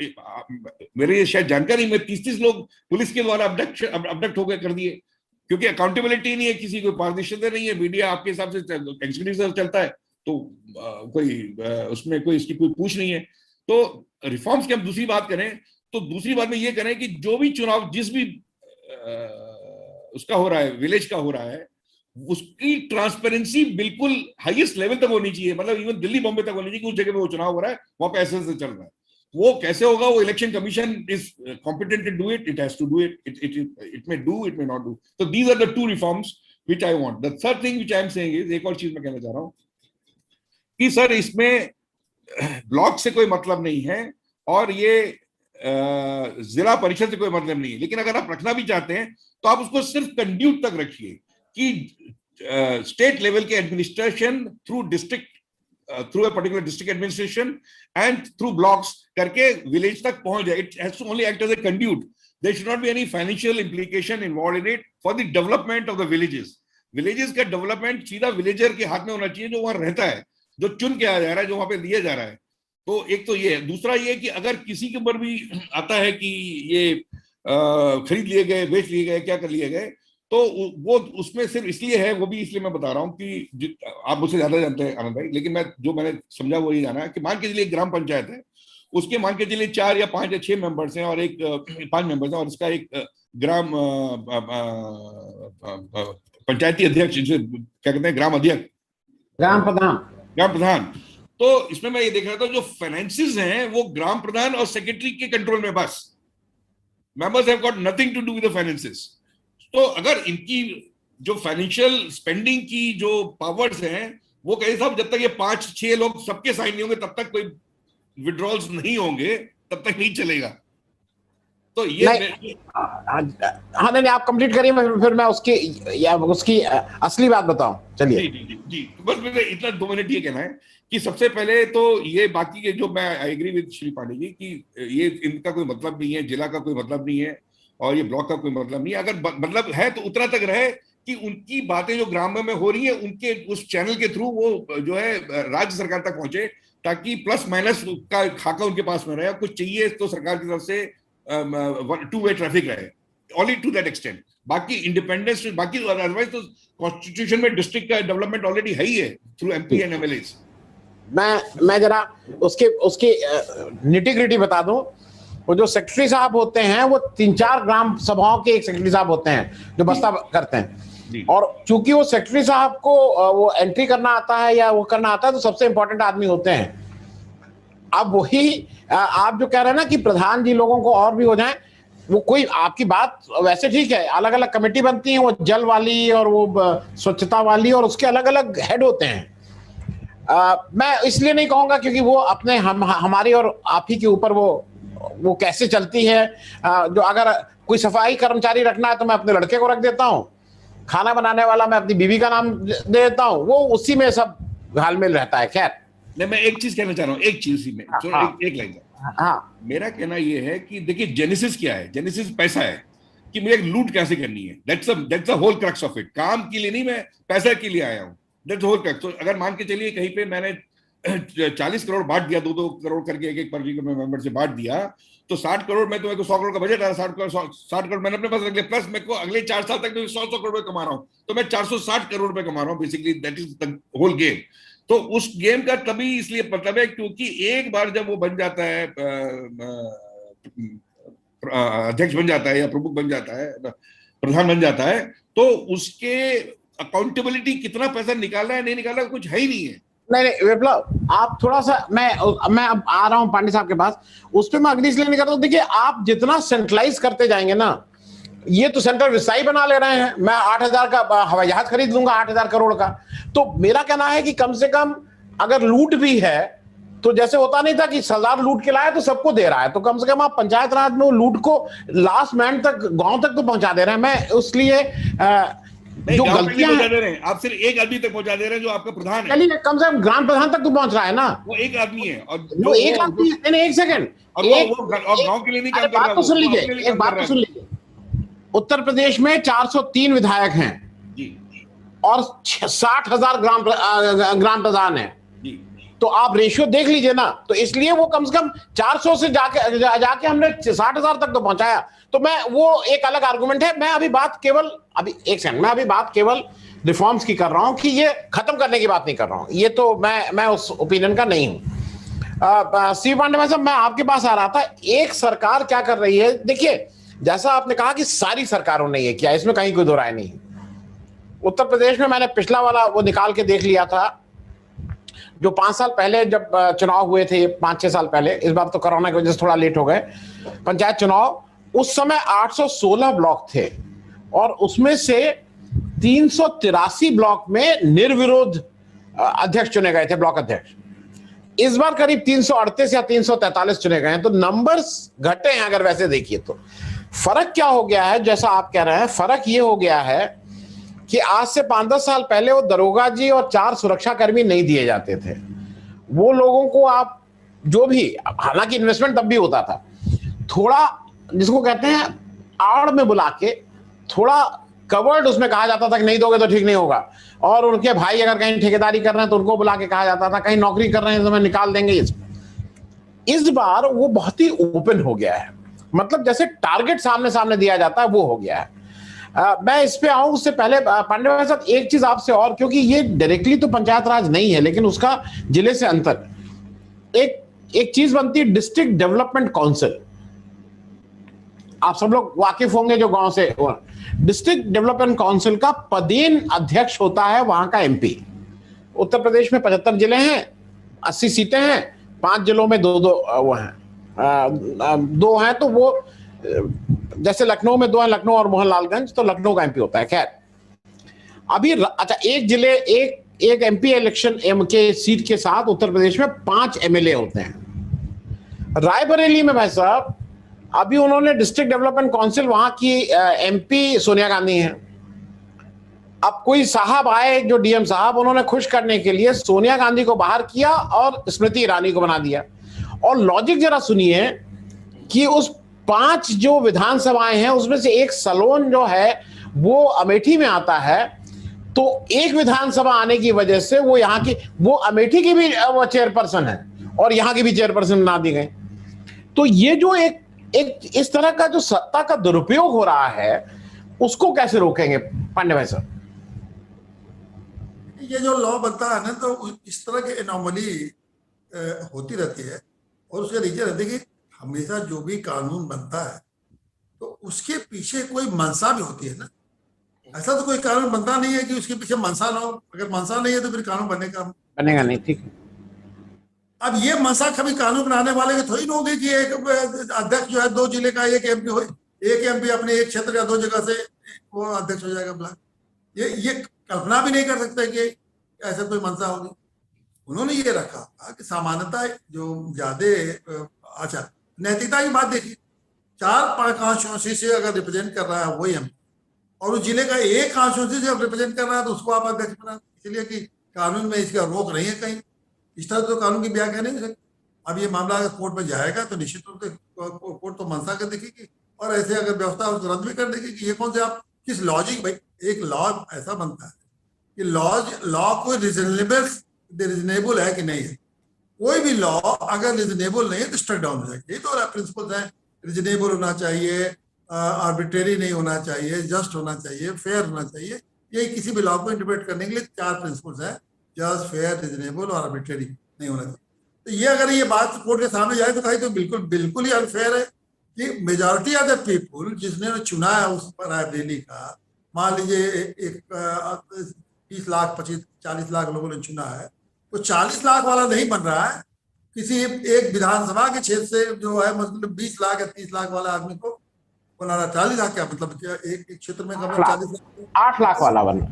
मेरे शायद जानकारी में 30-30 लोग पुलिस के द्वारा अबडक्ट होकर कर दिए, क्योंकि अकाउंटेबिलिटी नहीं है, किसी को पारदर्शिता नहीं है। मीडिया आपके हिसाब से एग्जीक्यूटिव से चलता है, तो कोई उसमें कोई इसकी कोई पूछ नहीं है। तो रिफॉर्म्स की हम दूसरी बात करें तो दूसरी बात में ये करें कि जो भी चुनाव जिस भी उसका हो रहा है, विलेज का हो रहा है, उसकी ट्रांसपेरेंसी बिल्कुल हाईएस्ट लेवल तक होनी चाहिए। मतलब इवन दिल्ली बॉम्बे तक होनी चाहिए कि उस जगह पे वो चुनाव हो रहा है, वहां पे ऐसे चल रहा है। वो कैसे होगा? वो election commission is competent to do it, it has to do it, it may do, it may not do. तो these are the two reforms which I want. The third thing which I am saying is, एक और चीज मैं कहना चाह रहा हूं कि सर इसमें ब्लॉक से कोई मतलब नहीं है और ये जिला परिषद से कोई मतलब नहीं है, लेकिन अगर आप रखना भी चाहते हैं तो आप उसको सिर्फ कंड्यूट तक रखिए कि स्टेट लेवल के administration through district, through a particular district administration and through blocks करके विलेज तक पहुंच जाए। It has to only act as a conduit, there should not be any financial implication involve in it for the development of the villages. Villages का development सीधा villager के हाथ में होना चाहिए, जो वहां रहता है, जो चुन के आ जा रहा है, जो वहां पे दिया जा रहा है। तो एक तो ये है। दूसरा ये कि अगर किसी के ऊपर भी आता है कि ये खरीद लिए गए, बेच लिए गए, क्या कर लिए गए, तो वो उसमें सिर्फ इसलिए है, वो भी इसलिए मैं बता रहा हूँ कि आप मुझसे ज्यादा जानते हैं आनंद भाई, लेकिन मैंने समझा वो ये जाना है कि मान के चलिए एक ग्राम पंचायत है, उसके मान के चलिए 4 या 5 या 6 मेंबर्स हैं और एक 5 मेंबर्स हैं और इसका एक ग्राम पंचायती अध्यक्ष, जिसे क्या कहते हैं, ग्राम अध्यक्ष, ग्राम प्रधान। तो इसमें मैं ये देख रहा था जो फाइनेंसेस हैं वो ग्राम प्रधान और सेक्रेटरी के कंट्रोल में, बस members have got nothing to do with the finances. तो अगर इनकी जो फाइनेंशियल स्पेंडिंग की जो पावर्स हैं वो कहे साहब, जब तक ये 5-6 लोग सबके साइन नहीं होंगे तब तक कोई विड्रॉल्स नहीं होंगे, तब तक नहीं चलेगा। तो ये हाँ नहीं, आप कंप्लीट करिए, फिर मैं उसकी असली बात बताऊं। चलिए जी, बस मुझे इतना 2 मिनट ये कहना है कि सबसे पहले तो ये बाकी के जो, मैं I agree with Shri Pandey ji कि ये इनका कोई मतलब नहीं है, जिला का कोई मतलब नहीं है और ये ब्लॉक का कोई मतलब नहीं है। अगर मतलब है तो उतना तक रहे कि उनकी बातें जो ग्राम में हो रही है उनके उस चैनल के थ्रू वो जो है राज्य सरकार तक पहुंचे, ताकि प्लस माइनस का खाका उनके पास में रहे। कुछ चाहिए तो सरकार की तरफ से 2-वे ट्रैफिक रहे, ओनली टू दैट एक्सटेंट। बाकी इंडिपेंडेंस, बाकी अदरवाइज तो कॉन्स्टिट्यूशन में डिस्ट्रिक्ट का डेवलपमेंट ऑलरेडी है ही है थ्रू एमपी एंड एमएलएस। मैं जरा उसकी निटी-ग्रिटी बता दूं। वो जो सेक्रेटरी साहब होते हैं वो 3-4 ग्राम सभाओं के एक सेक्रेटरी साहब होते हैं जो बस्ता करते हैं, और चूंकि वो सेक्रेटरी साहब को वो एंट्री करना आता है या वो करना आता है तो सबसे इंपॉर्टेंट आदमी होते हैं। अब वही आप जो कह रहे हैं ना कि प्रधान जी लोगों को और भी हो जाए, वो कोई आपकी बात वैसे ठीक है, अलग अलग कमेटी बनती है, वो जल वाली और वो स्वच्छता वाली, और उसके अलग अलग हेड होते हैं। मैं इसलिए नहीं कहूंगा क्योंकि वो अपने हमारी और आप ही के ऊपर वो कैसे चलती है। जो अगर कोई सफाई कर्मचारी रखना है तो मैं अपने लड़के को रख देता हूँ, खाना बनाने वाला मैं अपनी बीवी का नाम दे देता हूँ, वो उसी में सब घालमेल रहता है। खैर नहीं, मैं एक चीज कहना चाह रहा हूँ, एक चीज में एक लाइन। हाँ, मेरा कहना ये है कि देखिए जेनेसिस क्या है, जेनेसिस पैसा है कि मुझे लूट कैसे करनी है। That's the whole crux of it. काम के लिए नहीं, मैं पैसा के लिए आया हूँ, दैट्स होल क्रक्स। तो अगर मान के चलिए कहीं पे मैंने 40 करोड़ बांट दिया, 2-2 करोड़ करके एक पर्टिकुलर मेंबर से बांट दिया, तो 60 करोड़ में तो मेरे को 100 करोड़ का बजट आया, 60 करोड़ मैंने अपने पास रख लिया, प्लस मेरे को अगले 4 साल तक 100 करोड़ रुपए कमा रहा हूँ, तो मैं 460 करोड़ रुपए कमा रहा हूँ। Basically that is the whole game. तो उस गेम का तभी इसलिए मतलब है क्योंकि एक बार जब वो बन जाता है, अध्यक्ष बन जाता है या प्रमुख बन जाता है, प्रधान बन जाता है, तो उसके अकाउंटेबिलिटी कितना पैसा निकाला है नहीं निकाला कुछ है ही नहीं है। नहीं विप्लव, आप थोड़ा सा, मैं अब आ रहा हूं पांडे साहब के पास, उस पर मैं अग्नि इसलिए नहीं करता हूं। देखिए, आप जितना सेंट्रलाइज करते जाएंगे ना, ये तो सेंट्रल विस्ताई बना ले रहे हैं, मैं 8,000 का हवाई जहाज खरीद लूंगा 8,000 करोड़ का। तो मेरा कहना है कि कम से कम अगर लूट भी है तो जैसे होता नहीं था कि सरदार लूट के लाया तो सबको दे रहा है, तो कम से कम आप पंचायत राज में लूट को लास्ट मैन तक, गांव तक तो पहुंचा दे रहे हैं। मैं उसलिए जो गलतियां दे रहे हैं, आप सिर्फ एक आदमी तक पहुंचा दे रहे हैं जो आपका प्रधान है। चलिए कम से कम ग्राम प्रधान तक तो पहुंच रहा है ना, वो एक आदमी है और वो एक आदमी है। नहीं, एक सेकंड, और वो गांव के लिए नहीं काम कर रहा। बात तो सुन लीजिए, एक बात तो सुन लीजिए। उत्तर प्रदेश में 403 विधायक हैं जी, और 60,000 ग्राम प्रधान हैं जी। तो आप रेशियो देख लीजिए ना। तो इसलिए वो कम से कम 400 से जाके हमने 60,000 तक तो पहुंचाया। तो मैं, वो एक अलग आर्गुमेंट है। मैं अभी बात केवल, अभी एक सेकंड, मैं अभी बात केवल रिफॉर्म्स की कर रहा हूं कि ये खत्म करने की बात नहीं कर रहा हूं। ये तो मैं उस ओपिनियन का नहीं हूं। सी पांडे साहब, मैं आपके पास आ रहा था। एक सरकार क्या कर रही है, देखिए जैसा आपने कहा कि सारी सरकारों ने ये किया, इसमें कहीं कोई दो राय नहीं। उत्तर प्रदेश में मैंने पिछला वाला वो निकाल के देख लिया था, जो 5 साल पहले जब चुनाव हुए थे, 5-6 साल पहले, इस बार तो कोरोना की वजह से थोड़ा लेट हो गए पंचायत चुनाव। उस समय 816 ब्लॉक थे और उसमें से 383 ब्लॉक में निर्विरोध अध्यक्ष चुने गए थे, ब्लॉक अध्यक्ष। इस बार करीब 338 या 343 चुने गए हैं। तो नंबर्स घटे हैं अगर वैसे देखिए तो। फर्क क्या हो गया है, जैसा आप कह रहे हैं, फर्क ये हो गया है कि आज से 5-10 साल पहले वो दरोगा जी और 4 सुरक्षाकर्मी नहीं दिए जाते थे। वो लोगों को आप जो भी, हालांकि इन्वेस्टमेंट तब भी होता था, थोड़ा जिसको कहते हैं आड़ में बुला के, थोड़ा कवर्ड उसमें कहा जाता था कि नहीं दोगे तो ठीक नहीं होगा। और उनके भाई अगर कहीं ठेकेदारी कर रहे हैं तो उनको बुला के कहा जाता था, कहीं नौकरी कर रहे हैं तो हमें निकाल देंगे। इस बार वो बहुत ही ओपन हो गया है, मतलब जैसे टारगेट सामने सामने दिया जाता है वो हो गया है। मैं इस पे आऊं उससे पहले पांडे भाई साहब एक चीज आपसे और, क्योंकि ये डायरेक्टली तो पंचायत राज नहीं है लेकिन उसका जिले से अंतर, एक चीज बनती है डिस्ट्रिक्ट डेवलपमेंट काउंसिल। आप सब लोग वाकिफ होंगे जो गांव से। डिस्ट्रिक्ट डेवलपमेंट काउंसिल का पदेन अध्यक्ष होता है वहां का एमपी। उत्तर प्रदेश में 75 जिले हैं, 80 सीटें हैं, 5 जिलों में 2-2 वो हैं, 2 हैं। तो वो जैसे लखनऊ में 2 हैं, लखनऊ और मोहनलालगंज, तो लखनऊ का एमपी होता है। खैर अभी अच्छा, एक जिले एक एमपी इलेक्शन एम के सीट के साथ उत्तर प्रदेश में 5 एमएलए होते हैं। रायबरेली में भाई साहब अभी उन्होंने डिस्ट्रिक्ट डेवलपमेंट काउंसिल, वहां की एमपी सोनिया गांधी हैं। अब कोई साहब आए जो डीएम साहब, उन्होंने खुश करने के लिए सोनिया गांधी को बाहर किया और स्मृति ईरानी को बना दिया। और लॉजिक जरा सुनिए कि उस 5 जो विधानसभाएं हैं उसमें से एक सलोन जो है वो अमेठी में आता है। तो एक विधानसभा आने की वजह से वो यहाँ की, वो अमेठी की भी वो चेयरपर्सन है और यहाँ की भी चेयरपर्सन बना दी गई। तो ये जो एक इस तरह का जो सत्ता का दुरुपयोग हो रहा है उसको कैसे रोकेंगे पांडे भाई साहब? ये जो लॉ बनता है ना, तो इस तरह की एनॉमली होती रहती है और उसका रीजन रहती है कि हमेशा जो भी कानून बनता है तो उसके पीछे कोई मंशा भी होती है ना। ऐसा तो कोई कानून बनता नहीं है कि उसके पीछे मंशा ना हो। अगर मंशा नहीं है तो फिर कानून बनेगा नहीं। ठीक है। अब ये मंशा कभी कानून बनाने वाले की थोड़ी ना होगी कि एक अध्यक्ष जो है 2 जिले का एक एमपी हो, एक एमपी अपने एक क्षेत्र या 2 जगह से वो अध्यक्ष हो जाएगा ब्लॉक। ये कल्पना भी नहीं कर सकते कि ऐसा कोई मंशा होगी। उन्होंने ये रखा था कि सामान्यता जो ज्यादा, अच्छा नैतिकता की बात देखिए, 4 कॉन्स्टिट्यूंसी से अगर रिप्रेजेंट कर रहा है वही एमपी और उस जिले का एक कॉन्स्टिट्यूंसी से रिप्रेजेंट कर रहा है तो उसको आप अध्यक्ष बना, इसलिए कि कानून में इसका रोक नहीं है कहीं। इस तरह तो कानून की व्याख्या नहीं हो सकती। अब ये मामला अगर कोर्ट में जाएगा तो निश्चित रूप से कोर्ट तो मंशा कर देखेगी और ऐसे अगर व्यवस्था उसको रद्द भी कर देगी कि ये कौन से आप किस लॉजिक, भाई एक लॉ ऐसा बनता है कि लॉ कोई रिजनेबल है कि नहीं है। कोई भी लॉ अगर रिजनेबल नहीं है तो स्ट्रक डाउन हो जाएगी। ये तो प्रिंसिपल्स हैं, रिजनेबल होना चाहिए, आर्बिट्रेरी नहीं होना चाहिए, जस्ट होना चाहिए, फेयर होना चाहिए। ये किसी भी लॉ को इंटरप्रेट करने के लिए 4 प्रिंसिपल्स हैं, जस्ट, फेयर, रिजनेबल और आर्बिट्रेरी नहीं होना चाहिए। तो ये अगर ये बात कोर्ट के सामने जाए तो कहीं तो बिल्कुल ही अनफेयर है कि मेजॉरिटी ऑफ द पीपुल जिसने चुना है उस रायबरेली का, मान लीजिए एक 30 लाख 25-40 लाख लोगों ने चुना है, तो 40 लाख वाला नहीं बन रहा है। किसी एक विधानसभा के क्षेत्र से जो है मतलब 20 लाख या 30 लाख वाला आदमी को बनाना 40 लाख, क्या मतलब क्या एक क्षेत्र में कम 40 लाख 8 लाख वाला बनना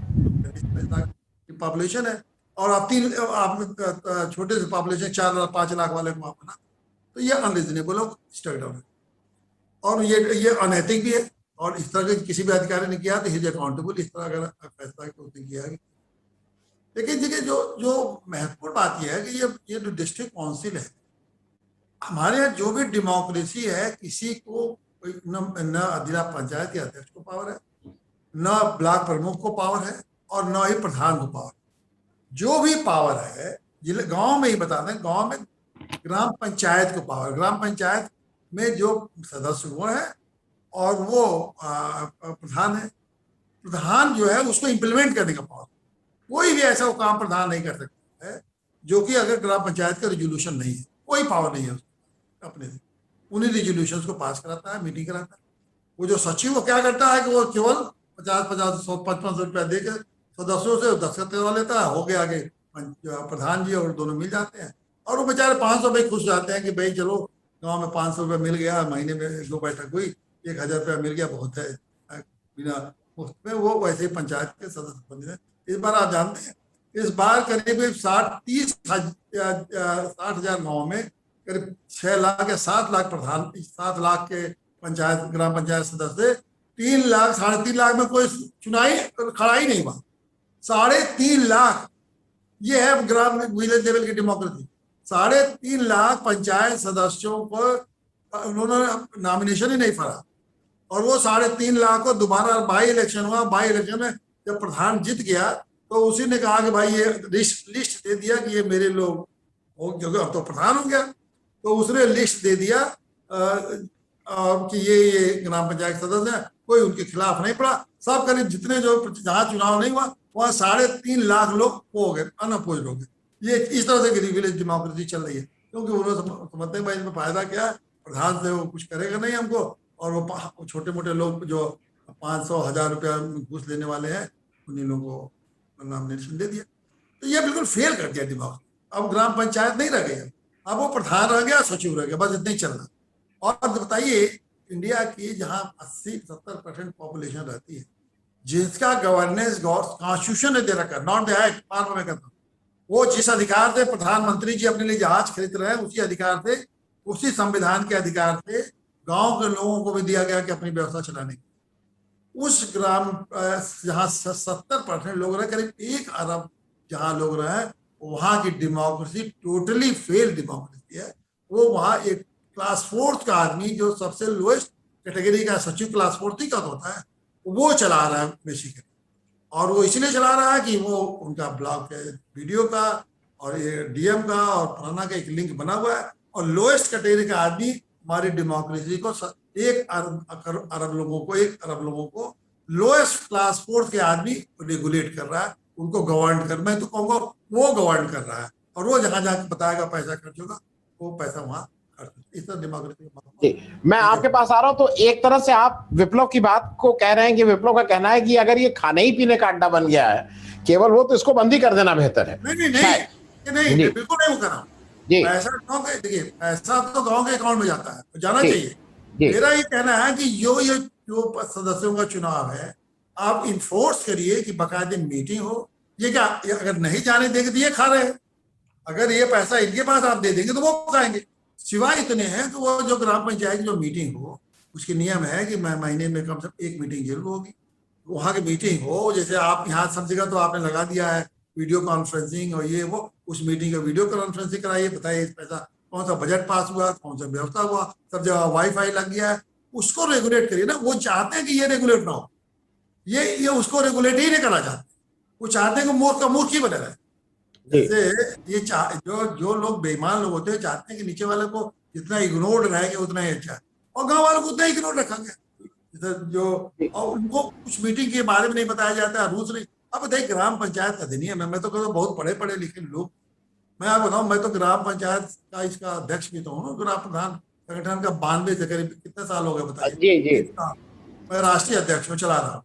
की पॉपुलेशन है, और आप छोटे से पॉपुलेशन 4-5 लाख वाले को आप बना, तो ये अनरीजनेबल और स्टक डाउन है, और ये अनैतिक भी है, और इस तरह के किसी भी अधिकारी ने किया तो हिज अकाउंटेबल, इस तरह अगर फैसला उसने किया है। लेकिन देखिए जो जो महत्वपूर्ण बात यह है कि ये जो डिस्ट्रिक्ट काउंसिल है, हमारे यहाँ जो भी डेमोक्रेसी है, किसी को न जिला पंचायत के अध्यक्ष को पावर है, न ब्लॉक प्रमुख को पावर है, और न ही प्रधान को पावर। जो भी पावर है, जिले गांव में ही बता दें, गांव में ग्राम पंचायत को पावर, ग्राम पंचायत में जो सदस्य वो है और वो प्रधान है। प्रधान जो है उसको इम्प्लीमेंट करने का पावर, कोई भी ऐसा काम प्रधान नहीं कर सकता है जो कि अगर ग्राम पंचायत का रेजोल्यूशन नहीं है, कोई पावर नहीं है उसको अपने से। उन्हीं रेजोल्यूशन को पास कराता है, मीटिंग कराता है। वो जो सचिव वो क्या करता है कि वो केवल 50-50, 100-55 रुपया देकर सदस्यों से दस्तखत करवा लेता है, हो गया आगे प्रधान जी और दोनों मिल जाते हैं, और वो बेचारे 500 रुपये खुश जाते हैं कि भाई चलो गांव में 500 रुपये मिल गया, महीने में 2 बैठक हुई, 1000 रुपया मिल गया, बहुत है, बिना मुफ्त में। वो वैसे पंचायत के सदस्य बने हैं। इस बार आप जानते हैं, इस बार करीब 60,000 गाँव में करीब 6 लाख या 7 लाख प्रधान, 7 लाख के पंचायत ग्राम पंचायत सदस्य, 3 लाख 3.5 लाख में कोई चुनाई खड़ा ही नहीं हुआ। 3.5 लाख, ये है ग्राम विलेज लेवल की डेमोक्रेसी। 3.5 लाख पंचायत सदस्यों को उन्होंने नॉमिनेशन ही नहीं भरा, और वो 3.5 लाख को दोबारा बाई इलेक्शन हुआ। बाई इलेक्शन में जब प्रधान जीत गया तो उसी ने कहा कि भाई ये लिस्ट दे दिया कि ये मेरे लोग हो, क्योंकि अब तो प्रधान हो गया, तो उसने लिस्ट दे दिया कि ये ग्राम पंचायत सदस्य है, कोई उनके खिलाफ नहीं पड़ा। सब करीब जितने जो जहाँ चुनाव नहीं हुआ वहाँ 3.5 लाख लोग हो गए, अनअपोज हो गए। ये इस तरह से विलेज डेमोक्रेसी चल रही है, क्योंकि उन्होंने समझते हैं भाई इसमें फायदा क्या है, प्रधान से वो कुछ करेगा नहीं हमको, और वो छोटे मोटे लोग जो 500-1000 रुपया घूस लेने वाले हैं उन्हीं लोगों को नॉमिनेशन दे दिया। तो ये बिल्कुल फेल कर दिया दिमाग। अब ग्राम पंचायत नहीं रह गई, अब वो प्रधान रह गया, सचिव रह गया, बस इतना ही चल रहा। और बताइए, इंडिया की जहाँ 80-70% पॉपुलेशन रहती है, जिसका गवर्नेंस कॉन्स्टिट्यूशन ने दे रखा, नॉट द एक्ट, बार मैं कहता हूँ, वो जिस अधिकार से प्रधानमंत्री जी अपने लिए जहाज खरीद रहे हैं, उसी अधिकार से, उसी संविधान के अधिकार से गांव के लोगों को भी दिया गया कि अपनी व्यवस्था चलाने की। उस ग्राम जहाँ 70% लोग रहे, करीब 1 अरब जहाँ लोग रहे, वहाँ की डेमोक्रेसी टोटली फेल डेमोक्रेसी है। वो वहाँ एक क्लास 4 का आदमी, जो सबसे लोएस्ट कैटेगरी का सचिव क्लास 4 का होता है, वो चला रहा है बेसिकली। और वो इसलिए चला रहा है कि वो उनका ब्लॉक वीडियो का और ये डीएम का और फलाना का एक लिंक बना हुआ है, और लोएस्ट कैटेगरी का आदमी हमारी डेमोक्रेसी को 1 अरब लोगों को लोएस्ट क्लास 4 के आदमी रेगुलेट कर रहा है, उनको गवर्न कर, मैं तो कहूँगा वो गवर्न कर रहा है, और वो जहां जहां बताएगा पैसा खर्च होगा, वो पैसा वहां खर्च। इस तरह डेमोक्रेसी। मैं आपके पास आ रहा हूं, तो एक तरह से आप विप्लव की बात को कह रहे हैं कि विप्लव का कहना है कि अगर ये खाने ही पीने का अड्डा बन गया है केवल वो, तो इसको बंद ही कर देना बेहतर है। नहीं, बिल्कुल नहीं कर रहा हूँ। पैसा गाँव के, देखिए पैसा तो गाँव के अकाउंट में जाता है, तो जाना चाहिए। मेरा ये कहना है कि ये जो सदस्यों का चुनाव है, आप इन्फोर्स करिए कि बाकायदे मीटिंग हो। ये क्या, अगर नहीं जाने देंगे तो ये खा रहे हैं, अगर ये पैसा इनके पास आप दे देंगे तो वो खाएंगे। सिवाय इतने हैं कि वो जो ग्राम पंचायत की जो मीटिंग हो, उसके नियम है कि महीने में कम से कम 1 मीटिंग जरूर होगी, वहाँ की मीटिंग हो। जैसे आप यहाँ सब जगह तो आपने लगा दिया है वीडियो कॉन्फ्रेंसिंग और ये वो, उस मीटिंग का वीडियो कॉन्फ्रेंसिंग कराइए, बताइए इस पैसा कौन सा बजट पास हुआ, कौन सा व्यवस्था हुआ, सब जगह वाईफाई लग गया है, उसको रेगुलेट करिए ना। वो चाहते हैं कि ये रेगुलेट ना हो, ये उसको रेगुलेट ही नहीं करना चाहते, वो चाहते हैं कि मूर्ख का मूर्ख ही बने रहे। जैसे ये जो लोग बेईमान लोग होते हैं, चाहते हैं कि नीचे वाले को जितना इग्नोर्ड रहेंगे उतना ही अच्छा है, और गांव वालों को उतना इग्नोर रखा गया जो, और उनको कुछ मीटिंग के बारे में नहीं बताया जाता है, रूल्स नहीं। अब बताइए, ग्राम पंचायत अधिनियम है, मैं तो कहता हूँ बहुत पढ़े लिखे लोग, मैं आपको बताऊँ, मैं तो ग्राम पंचायत का इसका अध्यक्ष भी तो हूँ, ग्राम प्रधान संगठन का 92 से करीब कितने साल हो गए बताइए। मैं राष्ट्रीय अध्यक्ष में चला रहा हूँ,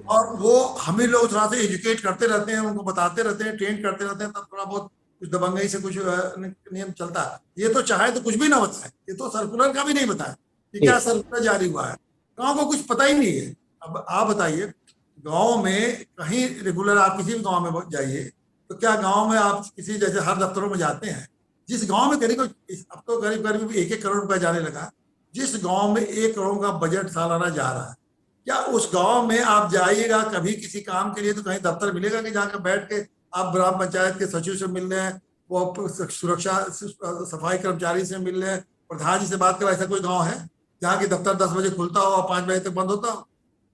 और वो हम ही लोग थोड़ा सा एजुकेट करते रहते हैं, उनको बताते रहते हैं, ट्रेन करते रहते हैं, तब थोड़ा बहुत कुछ दबंगई से कुछ नियम चलता है। ये तो चाहे तो कुछ भी ना बताए, ये तो सर्कुलर का भी नहीं बताया कि क्या सर्कुलर जारी हुआ है, गांव को कुछ पता ही नहीं है। अब आप बताइए, गांव में कहीं रेगुलर आप किसी भी गांव में जाइए तो क्या गांव में आप किसी जैसे हर दफ्तरों में जाते हैं, जिस गांव में करीब अब तो करीब करीब 1-1 करोड़ रुपया जाने लगा, जिस गांव में 1 करोड़ का बजट सालाना जा रहा है, क्या उस गांव में आप जाइएगा कभी किसी काम के लिए तो कहीं दफ्तर मिलेगा कि जहाँ बैठ के आप ग्राम पंचायत के सचिव से मिल रहे हैं, वो सुरक्षा सफाई कर्मचारी से मिल रहे हैं, प्रधान जी से बात कर रहे हैं? ऐसा कोई गाँव है जहाँ की दफ्तर 10 बजे खुलता हो और 5 बजे तक बंद होता हो?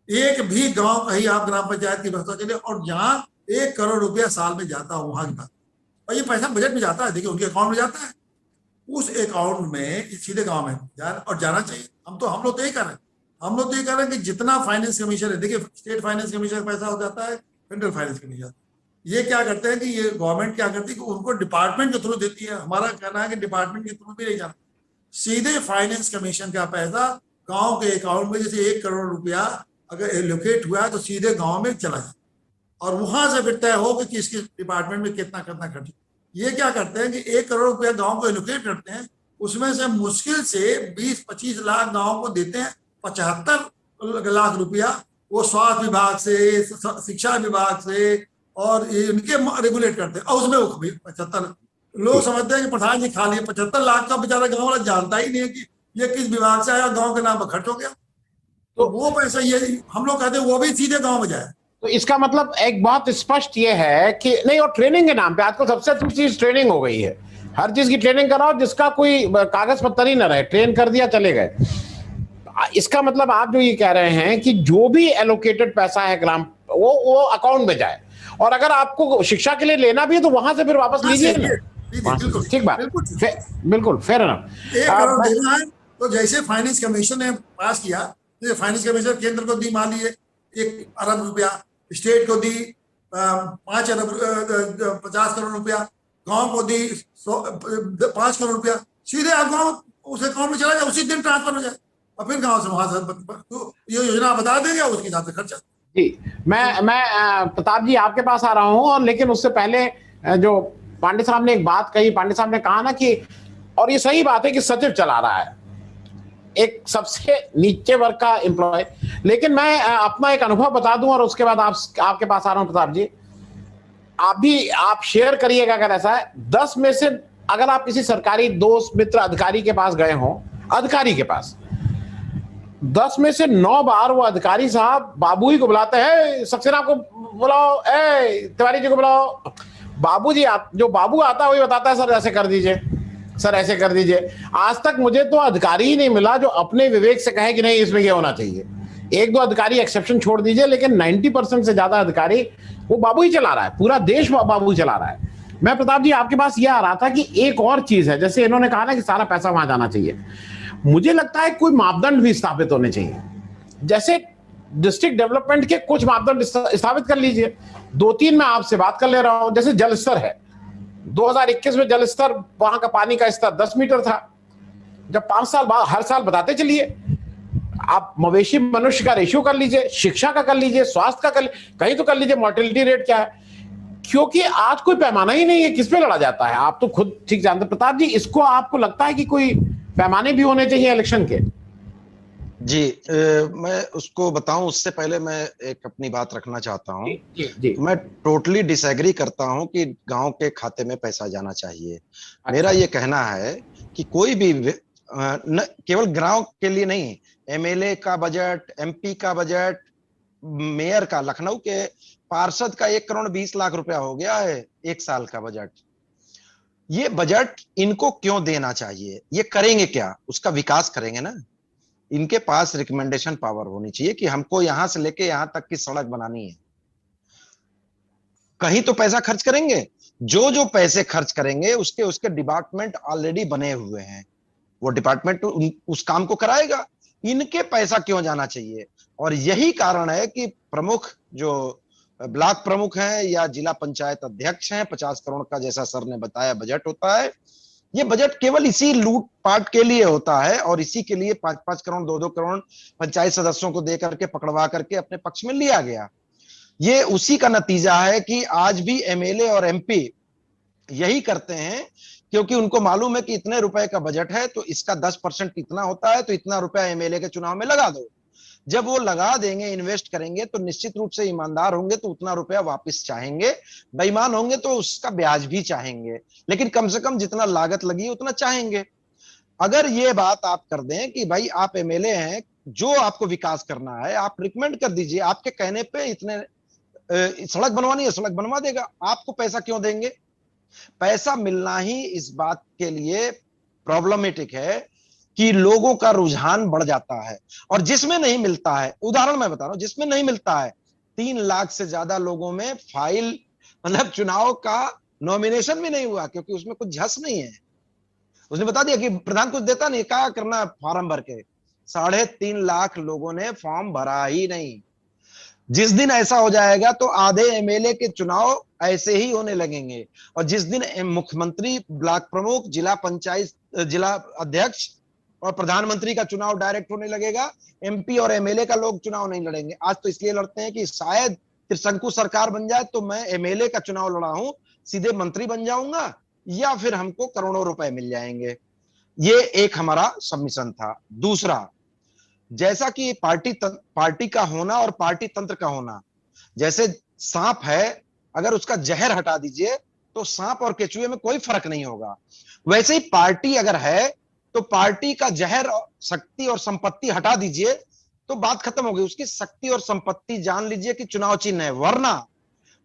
एक भी गांव कहीं आप ग्राम पंचायत की व्यवस्था चले और जहाँ 1 करोड़ रुपया साल में जाता हो वहां की बात, और ये पैसा बजट में जाता है, देखिए उनके अकाउंट में जाता है, उस अकाउंट में सीधे गांव में और जाना चाहिए। हम लोग तो यही कर रहे हैं, हम लोग तो ये कर रहे हैं कि जितना फाइनेंस कमीशन है, देखिए स्टेट फाइनेंस कमीशन का पैसा हो जाता है, सेंट्रल फाइनेंस कमीशन, ये क्या करते हैं कि ये गवर्नमेंट क्या करती है कि उनको डिपार्टमेंट के थ्रू देती है। हमारा कहना है कि डिपार्टमेंट के थ्रू भी नहीं जाना, सीधे फाइनेंस कमीशन का पैसा गांव के अकाउंट में, जैसे 1 करोड़ रुपया अगर एलोकेट हुआ है तो सीधे गांव में चला जाए और वहां से फिर तय हो कि किसके डिपार्टमेंट में कितना कितना खर्च। ये क्या करते हैं कि 1 करोड़ रुपया गांव को एलोकेट करते हैं, उसमें से मुश्किल से 20-25 लाख गांव को देते हैं, 75 लाख रुपया वो स्वास्थ्य विभाग से, शिक्षा विभाग से और इनके रेगुलेट करते हैं, और उसमें वो 75 लोग समझते हैं कि प्रधान जी खा लिए। 75 लाख का बेचारा गाँव वाला जानता ही नहीं है कि ये किस विभाग से आया, गाँव के नाम पर खर्च हो गया। तो वो पैसा ये हम लोग कहते हैं वो भी सीधे गांव में जाए। तो इसका मतलब एक बहुत स्पष्ट ये है कि नहीं, और ट्रेनिंग के नाम पे आजकल सबसे अच्छी चीज ट्रेनिंग हो गई है। हर चीज की ट्रेनिंग कराओ, जिसका कोई कागज पत्तर ही ना रहे, ट्रेन कर दिया चले गए। इसका मतलब आप जो ये कह रहे हैं कि जो भी एलोकेटेड पैसा है ग्राम, वो अकाउंट में जाए, और अगर आपको शिक्षा के लिए लेना भी है तो वहां से फिर वापस लीजिए ना। ठीक बात, बिल्कुल फेयर एनफ। 1 करोड़ देना है तो जैसे फाइनेंस कमीशन ने पास किया, तो फाइनेंस कमीशन केंद्र को दी मान लीजिए 1 अरब रुपया, स्टेट को दी 5 अरब 50 करोड़ रुपया, गांव को दी 5 करोड़ रुपया, सीधे आप गांव उस अकाउंट में चला जाए, उसी दिन ट्रांसफर हो जाए और फिर गांव से वहां से तो ये योजना बता देंगे, उसके हिसाब से खर्चा। जी, मैं प्रताप जी आपके पास आ रहा हूं, और लेकिन उससे पहले जो पांडे साहब ने एक बात कही, पांडे साहब ने कहा ना कि, और ये सही बात है कि सचिव चला रहा है, एक सबसे नीचे वर्ग का एम्प्लॉय। लेकिन मैं अपना एक अनुभव बता दूं और उसके बाद आपके पास आ रहा हूं प्रताप जी, आप शेयर करिएगा अगर ऐसा है। 10 में से अगर आप किसी सरकारी दोस्त मित्र अधिकारी के पास गए हो, अधिकारी के पास, 10 में से 9 बार वो अधिकारी साहब बाबू ही को बुलाते हैं, सक्सेना को बुलाओ, तिवारी जी को बुलाओ। बाबू जी जो बाबू आता है वही बताता है, सर ऐसे कर दीजिए, सर ऐसे कर दीजिए। आज तक मुझे तो अधिकारी ही नहीं मिला जो अपने विवेक से कहे कि नहीं इसमें ये होना चाहिए। 1-2 अधिकारी एक्सेप्शन छोड़ दीजिए, लेकिन 90% से ज्यादा अधिकारी वो बाबू ही चला रहा है, पूरा देश बाबू चला रहा है। मैं प्रताप जी आपके पास ये आ रहा था कि एक और चीज है, जैसे इन्होंने कहा ना कि सारा पैसा वहां जाना चाहिए, मुझे लगता है कोई मापदंड भी स्थापित होने चाहिए। जैसे डिस्ट्रिक्ट डेवलपमेंट के कुछ मापदंड स्थापित कर लीजिए। 2-3 मैं आपसे बात कर ले रहा हूं, जैसे जल स्तर है, 2021 में जल स्तर, वहां का पानी का स्तर 10 मीटर था। जब 5 साल बाद हर साल बताते चलिए, आप मवेशी मनुष्य का रेशियो कर लीजिए, शिक्षा का कर लीजिए, स्वास्थ्य का कर लीजिए, कहीं तो कर लीजिए मोर्टेलिटी रेट क्या है, क्योंकि आज कोई पैमाना ही नहीं है, किस पे लड़ा जाता है, आप तो खुद ठीक जानते। प्रताप जी, इसको आपको लगता है कि कोई पैमाने भी होने चाहिए इलेक्शन के? जी, मैं उसको बताऊं उससे पहले मैं एक अपनी बात रखना चाहता हूं। जी। मैं टोटली डिसएग्री करता हूं कि गांव के खाते में पैसा जाना चाहिए। अच्छा। मेरा ये कहना है कि कोई भी केवल गांव के लिए नहीं, एमएलए का बजट, एमपी का बजट, मेयर का, लखनऊ के पार्षद का 1 करोड़ 20 लाख रुपया हो गया है 1 साल का बजट। ये बजट इनको क्यों देना चाहिए? ये करेंगे क्या? उसका विकास करेंगे ना। इनके पास रिकमेंडेशन पावर होनी चाहिए कि हमको यहां से लेके यहां तक की सड़क बनानी है। कहीं तो पैसा खर्च करेंगे, जो पैसे खर्च करेंगे उसके डिपार्टमेंट ऑलरेडी बने हुए हैं, वो डिपार्टमेंट उस काम को कराएगा। इनके पैसा क्यों जाना चाहिए? और यही कारण है कि प्रमुख जो ब्लॉक प्रमुख हैं या जिला पंचायत अध्यक्ष हैं, 50 करोड़ का जैसा सर ने बताया बजट होता है। ये बजट केवल इसी लूट पाट के लिए होता है और इसी के लिए 5-5 करोड़ 2-2 करोड़ पंचायत सदस्यों को दे करके पकड़वा करके अपने पक्ष में लिया गया। ये उसी का नतीजा है कि आज भी एमएलए और एमपी यही करते हैं, क्योंकि उनको मालूम है कि इतने रुपए का बजट है तो इसका 10% इतना होता है, तो इतना रुपया एमएलए के चुनाव में लगा दो। जब वो लगा देंगे, इन्वेस्ट करेंगे, तो निश्चित रूप से ईमानदार होंगे तो उतना रुपया वापस चाहेंगे, बेईमान होंगे तो उसका ब्याज भी चाहेंगे, लेकिन कम से कम जितना लागत लगी उतना चाहेंगे। अगर ये बात आप कर दें कि भाई आप एमएलए हैं, जो आपको विकास करना है आप रिकमेंड कर दीजिए, आपके कहने पे इतने सड़क बनवानी है, सड़क बनवा देगा, आपको पैसा क्यों देंगे? पैसा मिलना ही इस बात के लिए प्रॉब्लमेटिक है कि लोगों का रुझान बढ़ जाता है, और जिसमें नहीं मिलता है, उदाहरण मैं बता रहा हूं, जिसमें नहीं मिलता है, 3 लाख से ज्यादा लोगों में फाइल, मतलब चुनाव का नॉमिनेशन भी नहीं हुआ, क्योंकि उसमें कुछ झस नहीं है। उसने बता दिया कि प्रधान कुछ देता नहीं, क्या करना फॉर्म भर के। 3.5 लाख लोगों ने फॉर्म भरा ही नहीं। जिस दिन ऐसा हो जाएगा तो आधे एमएलए के चुनाव ऐसे ही होने लगेंगे, और जिस दिन मुख्यमंत्री, ब्लॉक प्रमुख, जिला पंचायत, जिला अध्यक्ष और प्रधानमंत्री का चुनाव डायरेक्ट होने लगेगा, एमपी और एमएलए का लोग चुनाव नहीं लड़ेंगे। आज तो इसलिए लड़ते हैं कि शायद त्रिशंकु सरकार बन जाए तो मैं एमएलए का चुनाव लड़ा हूं, सीधे मंत्री बन जाऊंगा, या फिर हमको करोड़ों रुपए मिल जाएंगे। ये एक हमारा सबमिशन था। दूसरा, जैसा कि पार्टी का होना और पार्टी तंत्र का होना, जैसे सांप है, अगर उसका जहर हटा दीजिए तो सांप और केचुए में कोई फर्क नहीं होगा, वैसे ही पार्टी अगर है तो पार्टी का जहर, शक्ति और संपत्ति हटा दीजिए तो बात खत्म हो गई। उसकी शक्ति और संपत्ति जान लीजिए कि चुनाव चिन्ह है, वरना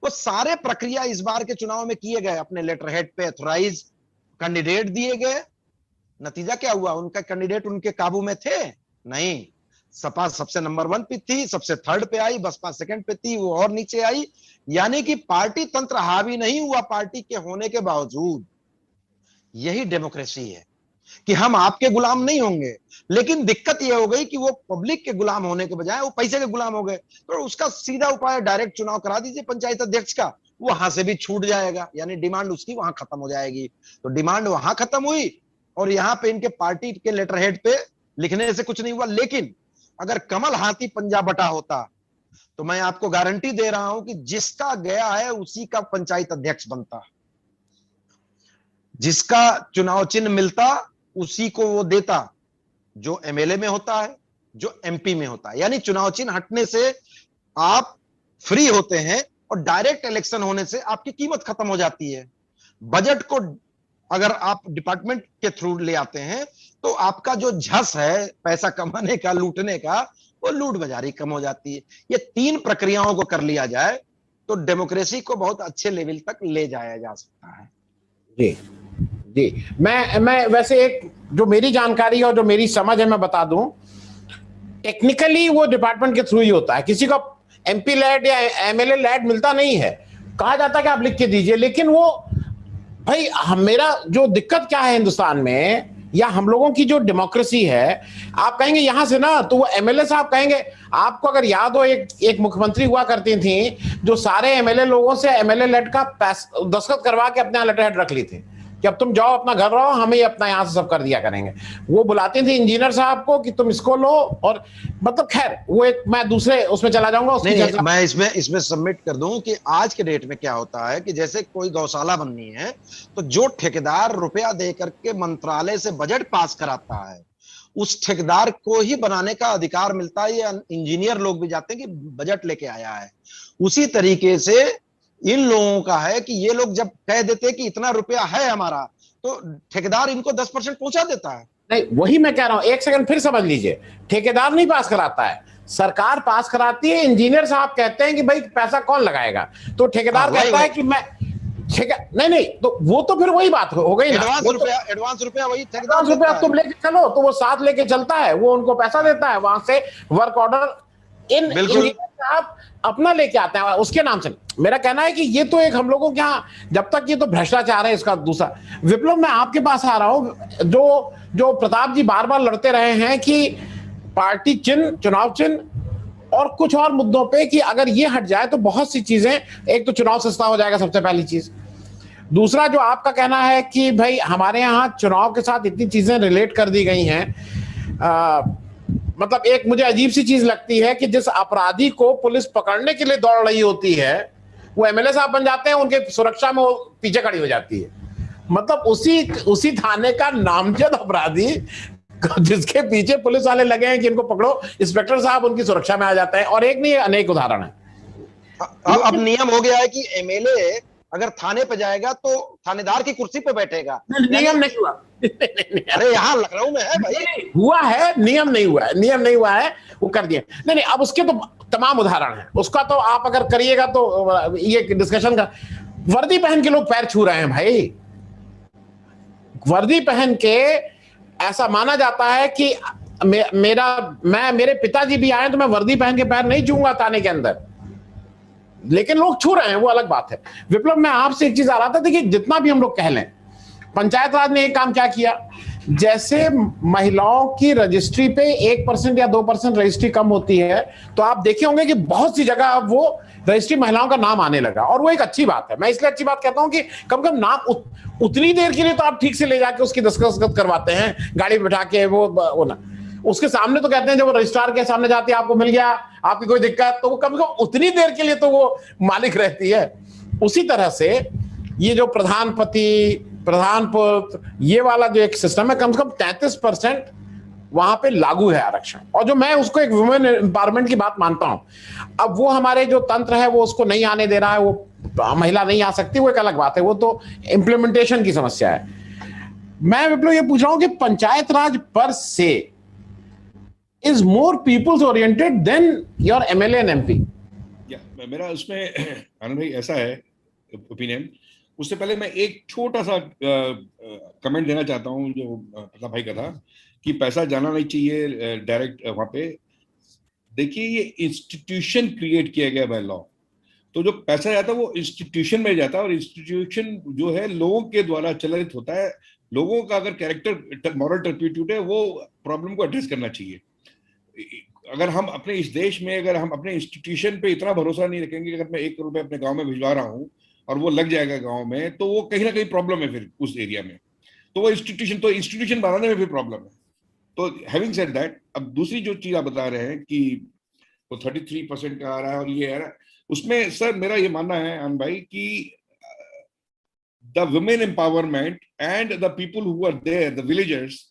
वो सारे प्रक्रिया इस बार के चुनाव में किए गए, अपने लेटर हेड पे एथोराइज कैंडिडेट दिए गए, नतीजा क्या हुआ? उनका कैंडिडेट उनके काबू में थे नहीं। सपा सबसे नंबर 1 पे थी, सबसे 3rd पे आई, बसपा 2nd पे थी, वो और नीचे आई। यानी कि पार्टी तंत्र हावी नहीं हुआ पार्टी के होने के बावजूद। यही डेमोक्रेसी है कि हम आपके गुलाम नहीं होंगे, लेकिन दिक्कत यह हो गई कि वो पब्लिक के गुलाम होने के बजाय वो पैसे के गुलाम हो गए। तो उसका सीधा उपाय डायरेक्ट चुनाव करा दीजिए पंचायत अध्यक्ष का, वहां से भी छूट जाएगा, यानी डिमांड उसकी वहां खत्म हो जाएगी। तो डिमांड वहां खत्म हुई, और यहां पे इनके पार्टी के लेटर हेड पे लिखने से कुछ नहीं हुआ। लेकिन अगर कमल हाथी पंजा बटा होता तो मैं आपको गारंटी दे रहा हूं कि जिसका गया है उसी का पंचायत अध्यक्ष बनता, जिसका चुनाव चिन्ह मिलता उसी को वो देता, जो एमएलए में होता है, जो एमपी में होता है। यानी चुनाव चिन्ह हटने से आप फ्री होते हैं, और डायरेक्ट इलेक्शन होने से आपकी कीमत खत्म हो जाती है। बजट को अगर आप डिपार्टमेंट के थ्रू ले आते हैं तो आपका जो झस है पैसा कमाने का, लूटने का, वो लूट बाजारी कम हो जाती है। ये 3 प्रक्रियाओं को कर लिया जाए तो डेमोक्रेसी को बहुत अच्छे लेवल तक ले जाया जा सकता है। जी जी, मैं वैसे एक जो मेरी जानकारी है और जो मेरी समझ है मैं बता दूं, टेक्निकली वो डिपार्टमेंट के थ्रू ही होता है। किसी को एमपी लैड या एमएलए लैड मिलता नहीं है, कहा जाता है कि आप लिख के दीजिए। लेकिन वो भाई, मेरा जो दिक्कत क्या है हिंदुस्तान में, या हम लोगों की जो डेमोक्रेसी है, आप कहेंगे यहां से ना, तो वो एमएलए साहब कहेंगे, आपको अगर याद हो एक मुख्यमंत्री हुआ करती थी जो सारे एमएलए लोगों से एमएलए लेट का दस्तखत करवा के अपने लेटर हेड रख ली थी कि अब तुम जाओ अपना घर रहो, हमें अपना यहां से सब कर दिया करेंगे। वो बुलाती थी इंजीनियर साहब को कि तुम इसको लो, और मतलब खैर वो एक, मैं दूसरे उसमें चला जाऊंगा। नहीं, मैं इसमें सबमिट कर दूं कि आज के डेट में क्या होता है कि जैसे कोई गौशाला बननी है तो जो ठेकेदार रुपया दे करके मंत्रालय से बजट पास कराता है, उस ठेकेदार को ही बनाने का अधिकार मिलता है। ये इंजीनियर लोग भी जाते हैं कि बजट लेके आया है। उसी तरीके से इन लोगों का है कि ये लोग जब कह देते हैं कि इतना रुपया है हमारा, तो ठेकेदार इनको 10% पहुंचा देता है। नहीं, वही मैं कह रहा हूं, एक सेकंड फिर समझ लीजिए, ठेकेदार नहीं पास कराता है, सरकार पास कराती है। इंजीनियर साहब कहते हैं कि भाई पैसा कौन लगाएगा, तो ठेकेदार कहता है कि मैं नहीं, तो वो तो फिर वही बात हो गई ना, एडवांस रुपया वही एडवांस रुपया तुम लेके चलो, तो वो साथ लेके चलता है, वो उनको पैसा देता है, वहां से वर्क ऑर्डर इंजीनियर साहब अपना लेके आते हैं उसके नाम से। मेरा कहना है कि ये तो एक हम लोगों के यहाँ जब तक ये तो भ्रष्टाचार है। इसका दूसरा, विप्लव, मैं आपके पास आ रहा हूं, जो प्रताप जी बार बार लड़ते रहे हैं कि पार्टी चिन्ह, चुनाव चिन्ह और कुछ और मुद्दों पे, कि अगर ये हट जाए तो बहुत सी चीजें, एक तो चुनाव सस्ता हो जाएगा, सबसे पहली चीज। दूसरा, जो आपका कहना है कि भाई हमारे यहाँ चुनाव के साथ इतनी चीजें रिलेट कर दी गई हैं, मतलब एक मुझे अजीब सी चीज लगती है कि जिस अपराधी को पुलिस पकड़ने के लिए दौड़ रही होती है, वो एमएलए साहब बन जाते हैं, उनके सुरक्षा में वो पीछे खड़ी हो जाती है। मतलब उसी थाने का नामजद अपराधी जिसके पीछे पुलिस वाले लगे हैं कि इनको पकड़ो, इंस्पेक्टर साहब उनकी सुरक्षा में आ जाते हैं। और एक नहीं, अनेक उदाहरण है। अब नियम हो गया है कि एमएलए अगर थाने पे जाएगा तो थानेदार की कुर्सी पे बैठेगा। नियम नहीं हुआ। अरे यहाँ लखनऊ में है भाई, हुआ है, नियम नहीं हुआ है, नियम नहीं हुआ है, वो कर दिया। नहीं, अब उसके तो तमाम उदाहरण है, उसका तो आप अगर करिएगा तो ये डिस्कशन का। वर्दी पहन के लोग पैर छू रहे हैं भाई, वर्दी पहन के। ऐसा माना जाता है कि मेरे पिताजी भी आए तो मैं वर्दी पहन के पैर नहीं छूंगा थाने के अंदर, लेकिन लोग छू रहे हैं, वो अलग बात है। विप्लव, मैं आपसे एक चीज आ रहा था, देखिए जितना भी हम लोग कह लें, पंचायत राज ने एक काम क्या किया, जैसे महिलाओं की रजिस्ट्री पे 1% या 2% रजिस्ट्री कम होती है, तो आप देखे होंगे कि बहुत सी जगह अब वो रजिस्ट्री महिलाओं का नाम आने लगा, और वो एक अच्छी बात है। मैं इसलिए अच्छी बात कहता हूं कि कम से कम नाम उतनी देर के लिए तो आप ठीक से ले जाके उसकी दस्तखत करवाते हैं, गाड़ी बिठा के वो ना, उसके सामने तो कहते हैं जब वो रजिस्ट्रार के सामने जाती है, आपको मिल गया, आपकी कोई दिक्कत, तो वो कम से कम उतनी देर के लिए तो वो मालिक रहती है। उसी तरह से ये जो प्रधान पुत्र, ये वाला जो एक सिस्टम है, कम से कम 33% वहां पे लागू है आरक्षण, और जो मैं उसको एक वुमेन एम्पावरमेंट की बात मानता हूं। अब वो हमारे जो तंत्र है वो उसको नहीं आने दे रहा है, वो महिला नहीं आ सकती, वो एक अलग बात है, वो तो इंप्लीमेंटेशन की समस्या है। मैं विप्लव ये पूछ रहा हूं कि पंचायत राज पर से is more people's oriented than your MLA and MP. मेरा उसमें आनंद भाई ऐसा है ओपिनियन। उससे पहले मैं एक छोटा सा कमेंट देना चाहता हूं जो प्रताप भाई का था कि पैसा जाना नहीं चाहिए डायरेक्ट वहां पे। देखिए, ये इंस्टीट्यूशन क्रिएट किया गया बाय लॉ, तो जो पैसा जाता है वो इंस्टीट्यूशन में जाता है, और इंस्टीट्यूशन जो है लोगों के द्वारा चलित होता है। लोगों का अगर कैरेक्टर मॉरल टर्पिट्यूड है, वो प्रॉब्लम को एड्रेस करना चाहिए। अगर हम अपने इस देश में, अगर हम अपने इंस्टीट्यूशन पे इतना भरोसा नहीं रखेंगे, अगर मैं 1 रुपए अपने गांव में भिजवा रहा हूं और वो लग जाएगा गांव में, तो वो कहीं ना कहीं प्रॉब्लम है फिर उस एरिया में, तो वो इंस्टीट्यूशन बनाने में भी प्रॉब्लम है। तो हैविंग सेड दैट, अब दूसरी जो चीज आप बता रहे हैं कि वो 33% का आ रहा है और ये आ रहा है, उसमें सर मेरा ये मानना है आन भाई कि the women empowerment and the people who are there, the villagers,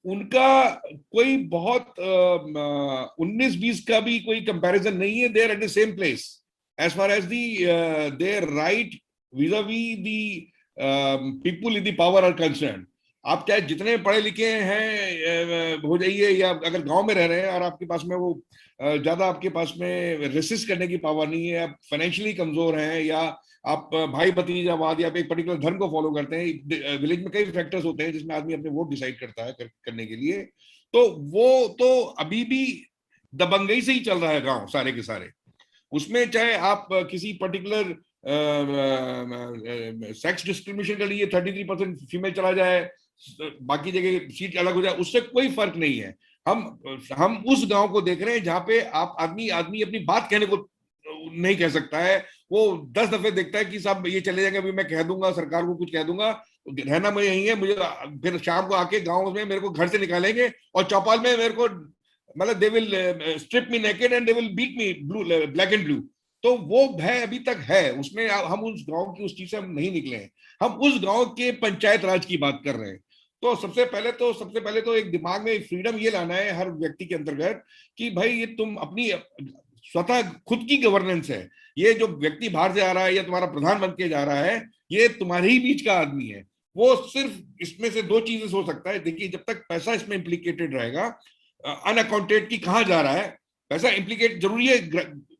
उनका कोई बहुत 19-20 का भी कोई कंपैरिजन नहीं है। They're at the same place as far as their right vis-a-vis the people in the power are concern. आप चाहे जितने पढ़े लिखे हैं हो जाइए, या अगर गांव में रह रहे हैं और आपके पास में वो ज्यादा आपके पास में रेसिस्ट करने की पावर नहीं है, आप फाइनेंशियली कमजोर हैं, या आप भाई भतीजावाद या एक पर्टिकुलर धर्म को फॉलो करते हैं। विलेज में कई फैक्टर्स होते हैं जिसमें आदमी अपने वोट डिसाइड करता है करने के लिए, तो वो तो अभी भी दबंगई से ही चल रहा है गांव सारे के सारे। उसमें चाहे आप किसी पर्टिकुलर सेक्स डिस्क्रिमिनेशन के लिए 33% फीमेल चला जाए, बाकी जगह सीट अलग हो जाए, उससे कोई फर्क नहीं है। हम उस गांव को देख रहे हैं जहां पे आप आदमी अपनी बात कहने को नहीं कह सकता है। वो 10 दफे देखता है कि साहब ये चले जाएंगे, अभी मैं कह दूंगा, सरकार को कुछ कह दूंगा, रहना मैं यही है, मुझे फिर शाम को आके गांव में मेरे को घर से निकालेंगे और चौपाल में मेरे को, मतलब they will strip me naked and they will beat me black and blue. तो वो भय अभी तक है उसमें। हम उस गांव की उस चीज से हम नहीं निकले हैं, हम उस गांव के पंचायत राज की बात कर रहे हैं। तो सबसे पहले तो एक दिमाग में फ्रीडम ये लाना है हर व्यक्ति के अंतर्गत कि भाई ये तुम अपनी स्वतः खुद की गवर्नेंस है। ये जो व्यक्ति बाहर से आ रहा है या तुम्हारा प्रधान बन के जा रहा है, ये तुम्हारे ही बीच का आदमी है। वो सिर्फ इसमें से 2 चीजें हो सकता है। देखिए, जब तक पैसा इसमें इम्प्लीकेटेड रहेगा, अनअकाउंटेड की कहाँ जा रहा है पैसा, इम्प्लीकेट जरूरी है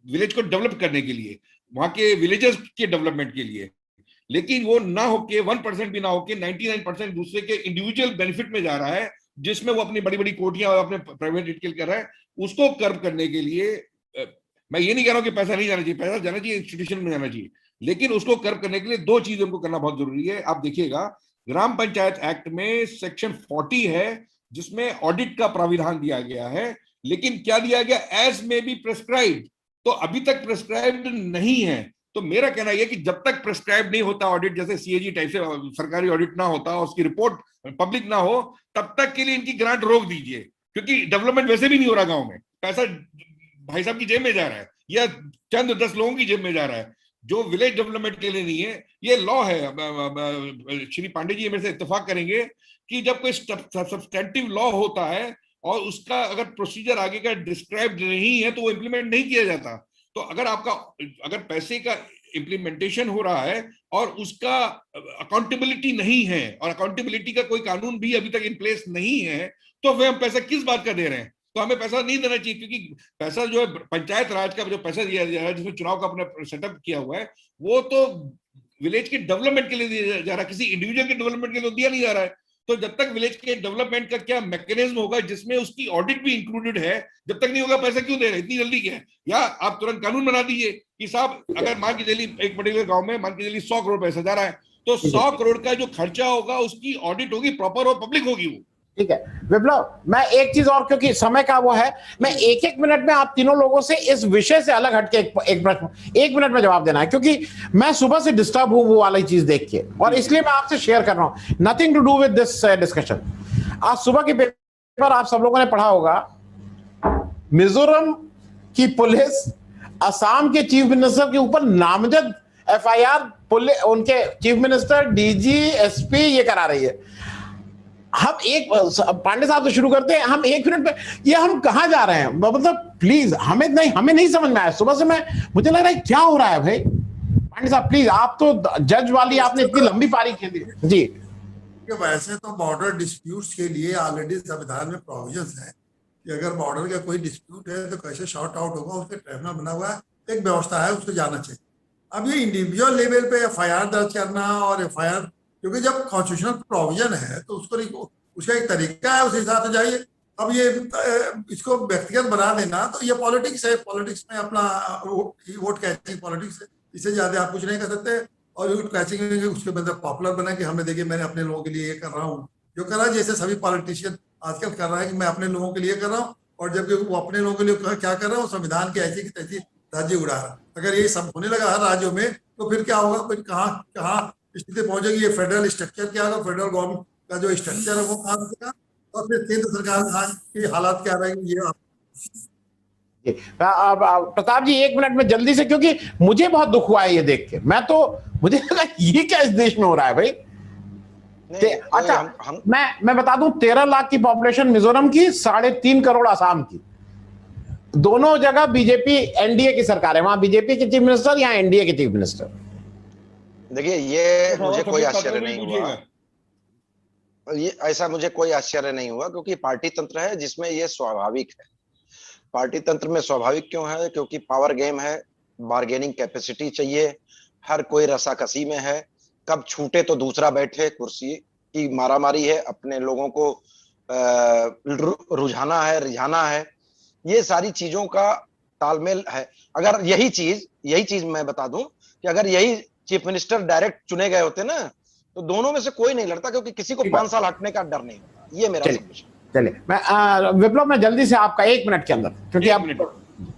विलेज को डेवलप करने के लिए, वहां के विलेजर्स के डेवलपमेंट के लिए, लेकिन वो ना होके 1% भी ना होके 99% दूसरे के इंडिविजुअल बेनिफिट में जा रहा है, जिसमें वो अपनी बड़ी बड़ी कोटियां और अपने प्राइवेट डिटेल कर रहा है। उसको कर्व करने के लिए मैं ये नहीं कह रहा हूं कि पैसा नहीं जाना चाहिए, पैसा जाना चाहिए, इंस्टीट्यूशन में जाना चाहिए, लेकिन उसको कर्व करने के लिए 2 चीजें हमको करना बहुत जरूरी है। आप देखिएगा, ग्राम पंचायत एक्ट में सेक्शन 40 है जिसमें ऑडिट का प्राविधान दिया गया है, लेकिन क्या दिया गया, एज में बी प्रेस्क्राइब्ड। तो अभी तक प्रेस्क्राइब्ड नहीं है। तो मेरा कहना यह कि जब तक प्रेस्क्राइब नहीं होता ऑडिट, जैसे सीएजी टाइप से सरकारी ऑडिट ना होता, उसकी रिपोर्ट पब्लिक ना हो, तब तक के लिए इनकी ग्रांट रोक दीजिए, क्योंकि डेवलपमेंट वैसे भी नहीं हो रहा गांव में। पैसा भाई साहब की जेब में जा रहा है या चंद 10 लोगों की जेब में जा रहा है। जो विलेज डेवलपमेंट के लिए नहीं है। ये लॉ है। श्री पांडे जी मेरे से इत्तेफाक करेंगे कि जब कोई सब्सटेंटिव लॉ होता है और उसका अगर प्रोसीजर आगे का डिस्क्राइब नहीं है तो वो इम्प्लीमेंट नहीं किया जाता। तो अगर पैसे का इम्प्लीमेंटेशन हो रहा है और उसका अकाउंटेबिलिटी नहीं है और अकाउंटेबिलिटी का कोई कानून भी अभी तक इन प्लेस नहीं है, तो फिर हम पैसा किस बात का दे रहे हैं? तो हमें पैसा नहीं देना चाहिए, क्योंकि पैसा जो है पंचायत राज का जो पैसा दिया जा रहा है, जिसमें चुनाव का अपना सेटअप किया हुआ है, वो तो विलेज के डेवलपमेंट के लिए दिया जा रहा है, किसी इंडिविजुअल के डेवलपमेंट के लिए दिया नहीं जा रहा है। तो जब तक विलेज के डेवलपमेंट का क्या मैकेनिज्म होगा जिसमें उसकी ऑडिट भी इंक्लूडेड है, जब तक नहीं होगा पैसा क्यों दे रहे हैं? इतनी जल्दी क्या है? या आप तुरंत कानून बना दीजिए कि साहब अगर मान के चलिए एक पर्टिकुलर गांव में मान के चलिए 100 करोड़ पैसा जा रहा है, तो 100 करोड़ का जो खर्चा होगा उसकी ऑडिट होगी, प्रॉपर और पब्लिक होगी वो। ठीक है विप्लव, मैं एक चीज और, क्योंकि समय का वो है, मैं एक मिनट में आप तीनों लोगों से इस विषय से अलग हटके एक प्रश्न 1 मिनट में जवाब देना है, क्योंकि मैं सुबह से डिस्टर्ब हूं वो वाली चीज देख के, और इसलिए मैं आपसे शेयर कर रहा हूं, nothing to do with this discussion. आज सुबह के पेपर आप सब लोगों ने पढ़ा होगा, मिजोरम की पुलिस असम के चीफ मिनिस्टर के ऊपर नामजद FIR उनके चीफ मिनिस्टर, DG, SP ये करा रही है। हम पांडे साहब से शुरू करते हैं, हम 1 मिनट में, ये हम कहां जा रहे हैं? मतलब प्लीज, हमें नहीं समझ में आया सुबह से। मुझे लग रहा है क्या हो रहा है भाई? पांडे साहब प्लीज, आप तो जज वाली, आपने इतनी लंबी पारी खेली जी। वैसे तो बॉर्डर डिस्प्यूट्स के लिए ऑलरेडी संविधान में प्रोविजंस है कि अगर बॉर्डर का कोई डिस्प्यूट है तो कैसे शॉर्ट आउट होगा, उसके ट्रिब्यूनल बना हुआ है, एक व्यवस्था है, उसको जाना चाहिए। अब ये इंडिविजुअल लेवल पे FIR दर्ज करना और FIR, क्योंकि जब कॉन्स्टिट्यूशनल प्रोविजन है तो उसका एक तरीका है, उस हिसाब से जाइए। अब ये इसको व्यक्तिगत बना देना तो ये पॉलिटिक्स है, पॉलिटिक्स में अपना वोट कैचिंग पॉलिटिक्स है, इससे ज्यादा आप कुछ नहीं कर सकते। और वोट कैचिंग उसके बंदे पॉपुलर बना कि हमने देखिए मैंने अपने लोगों के लिए ये कर रहा हूँ, जो कर रहा है, जैसे सभी पॉलिटिशियन आजकल कर रहा है कि मैं अपने लोगों के लिए कर रहा हूँ, और जबकि वो अपने लोगों के लिए क्या कर रहा है, संविधान की ऐसी की तैसी धज्जी उड़ा रहा है। अगर ये सब होने लगा हर राज्यों में तो फिर क्या होगा, फिर कहाँ स्थिति पहुंचेगी? ये फेडरल स्ट्रक्चर क्या होगा, फेडरल गवर्नमेंट का जो स्ट्रक्चर है वो कहाँ होगा, और फिर केंद्र सरकार की हालात क्या रहेगी, ये प्रताप जी 1 मिनट में जल्दी से, क्योंकि मुझे बहुत दुख हुआ है ये देख के। मुझे लगा ये क्या इस देश में हो रहा है भाई? अच्छा, मैं बता दूं, 13 लाख की पॉपुलेशन मिजोरम की, 3.5 करोड़ आसाम की, दोनों जगह बीजेपी NDA की सरकार है, वहां बीजेपी के चीफ मिनिस्टर, यहाँ NDA के चीफ मिनिस्टर। देखिए, ये मुझे कोई आश्चर्य नहीं हुआ, ये ऐसा मुझे कोई आश्चर्य नहीं हुआ, क्योंकि पार्टी तंत्र है जिसमें ये स्वाभाविक है। पार्टी तंत्र में स्वाभाविक क्यों है? क्योंकि पावर गेम है, बार्गेनिंग कैपेसिटी चाहिए, हर कोई रसाकसी में है, कब छूटे तो दूसरा बैठे, कुर्सी की मारामारी है, अपने लोगों को रुझाना है, रिझाना है, ये सारी चीजों का तालमेल है। अगर यही चीज मैं बता दूं कि अगर यही चीफ मिनिस्टर डायरेक्ट चुने गए होते ना, तो दोनों में से कोई नहीं लड़ता, क्योंकि किसी को 5 साल हटने का डर नहीं होता। ये मेरा सबमिशन। चलिए, मैं विप्लव में जल्दी से आपका 1 मिनट के अंदर, क्योंकि आप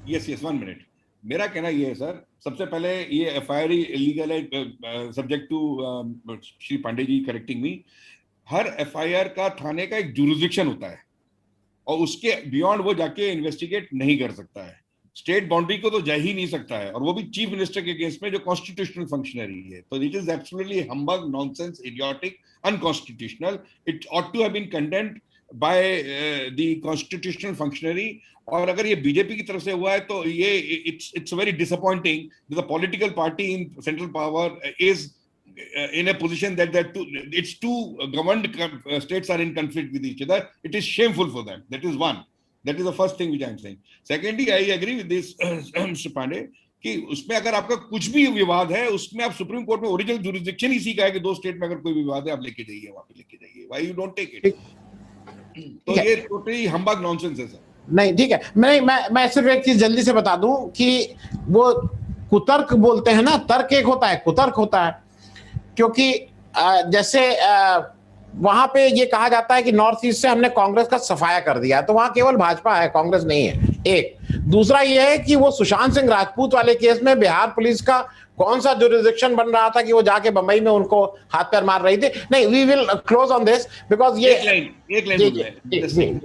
यस 1 मिनट। मेरा कहना ये है सर, सबसे पहले ये FIR इलीगल है, subject to Shri Pandey ji correcting me. हर FIR का थाने का एक जुरिसडिक्शन होता है और उसके बियॉन्ड वो जाके इन्वेस्टिगेट नहीं कर सकता है, स्टेट बाउंड्री को तो जा ही नहीं सकता है, और वो भी चीफ मिनिस्टर के केस में जो कॉन्स्टिट्यूशनल फंक्शनरी है। तो it is absolutely humbug, nonsense, idiotic, unconstitutional. It ought to have been condemned by the constitutional functionary. और अगर ये बीजेपी की तरफ से हुआ है तो ये it's very disappointing. The political party in central power is in a position that it's two governed states are in conflict with each other. It is shameful for them. That is one. That is the first thing which I am saying. Secondly, I agree with this Mr. Pandey कि उसमें अगर आपका कुछ भी विवाद है, उसमें आप सुप्रीम कोर्ट में ओरिजिनल जुरिसडिक्शन ही सीखा है कि 2 स्टेट में अगर कोई विवाद है आप लेके जाइए, वहां पे लेके जाइए। Why you don't take it? तो ये टोटली हम्बग नॉनसेंस है सर। नहीं, ठीक है, मैं सिर्फ एक चीज जल्दी से बता दूं कि वो कुतर्क बोलते हैं ना, तर्क एक होता है, कुतर्क होता है। क्योंकि जैसे वहां पे ये कहा जाता है कि नॉर्थ ईस्ट से हमने कांग्रेस का सफाया कर दिया है, तो वहां केवल भाजपा है, कांग्रेस नहीं है। एक दूसरा ये है कि वो सुशांत सिंह राजपूत वाले केस में बिहार पुलिस का कौन सा जुरिसडिक्शन बन रहा था कि वो जाके बंबई में उनको हाथ पैर मार रही थी। नहीं, we will close on this because ये एक लाइन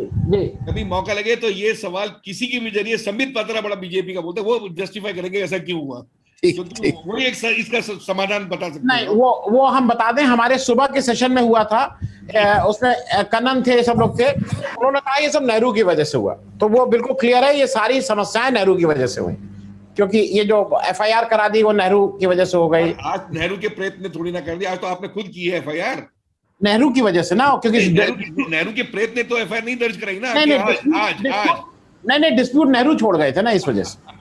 कभी मौका लगे तो ये सवाल किसी की भी जरिए, संबित पात्रा बड़ा बीजेपी का बोलते, वो जस्टिफाई करेंगे ऐसा क्यों हुआ। तो वही एक इसका समाधान बता सकते नहीं, वो हम बता दें, हमारे सुबह के सेशन में हुआ था, उसमें कन्नन थे, सब लोग थे, उन्होंने कहा ये सब नेहरू की वजह से हुआ। तो वो बिल्कुल क्लियर है, ये सारी समस्याएं नेहरू की वजह से हुई, क्योंकि ये जो एफआईआर करा दी वो नेहरू की वजह से हो गई। आज नेहरू के प्रेत ने थोड़ी ना कर दिया, आज तो आपने खुद की है एफआईआर नेहरू की वजह से ना, क्योंकि नेहरू के प्रेत ने तो एफआईआर नहीं दर्ज कराई ना। नहीं, डिस्प्यूट नेहरू छोड़ गए थे ना, इस वजह से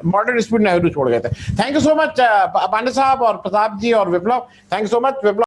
बॉर्डर डिस्प्यूट नेहरू छोड़ गए थे। Thank you so much Pandey साहब और प्रताप जी और Viplav, thank you so much Viplav.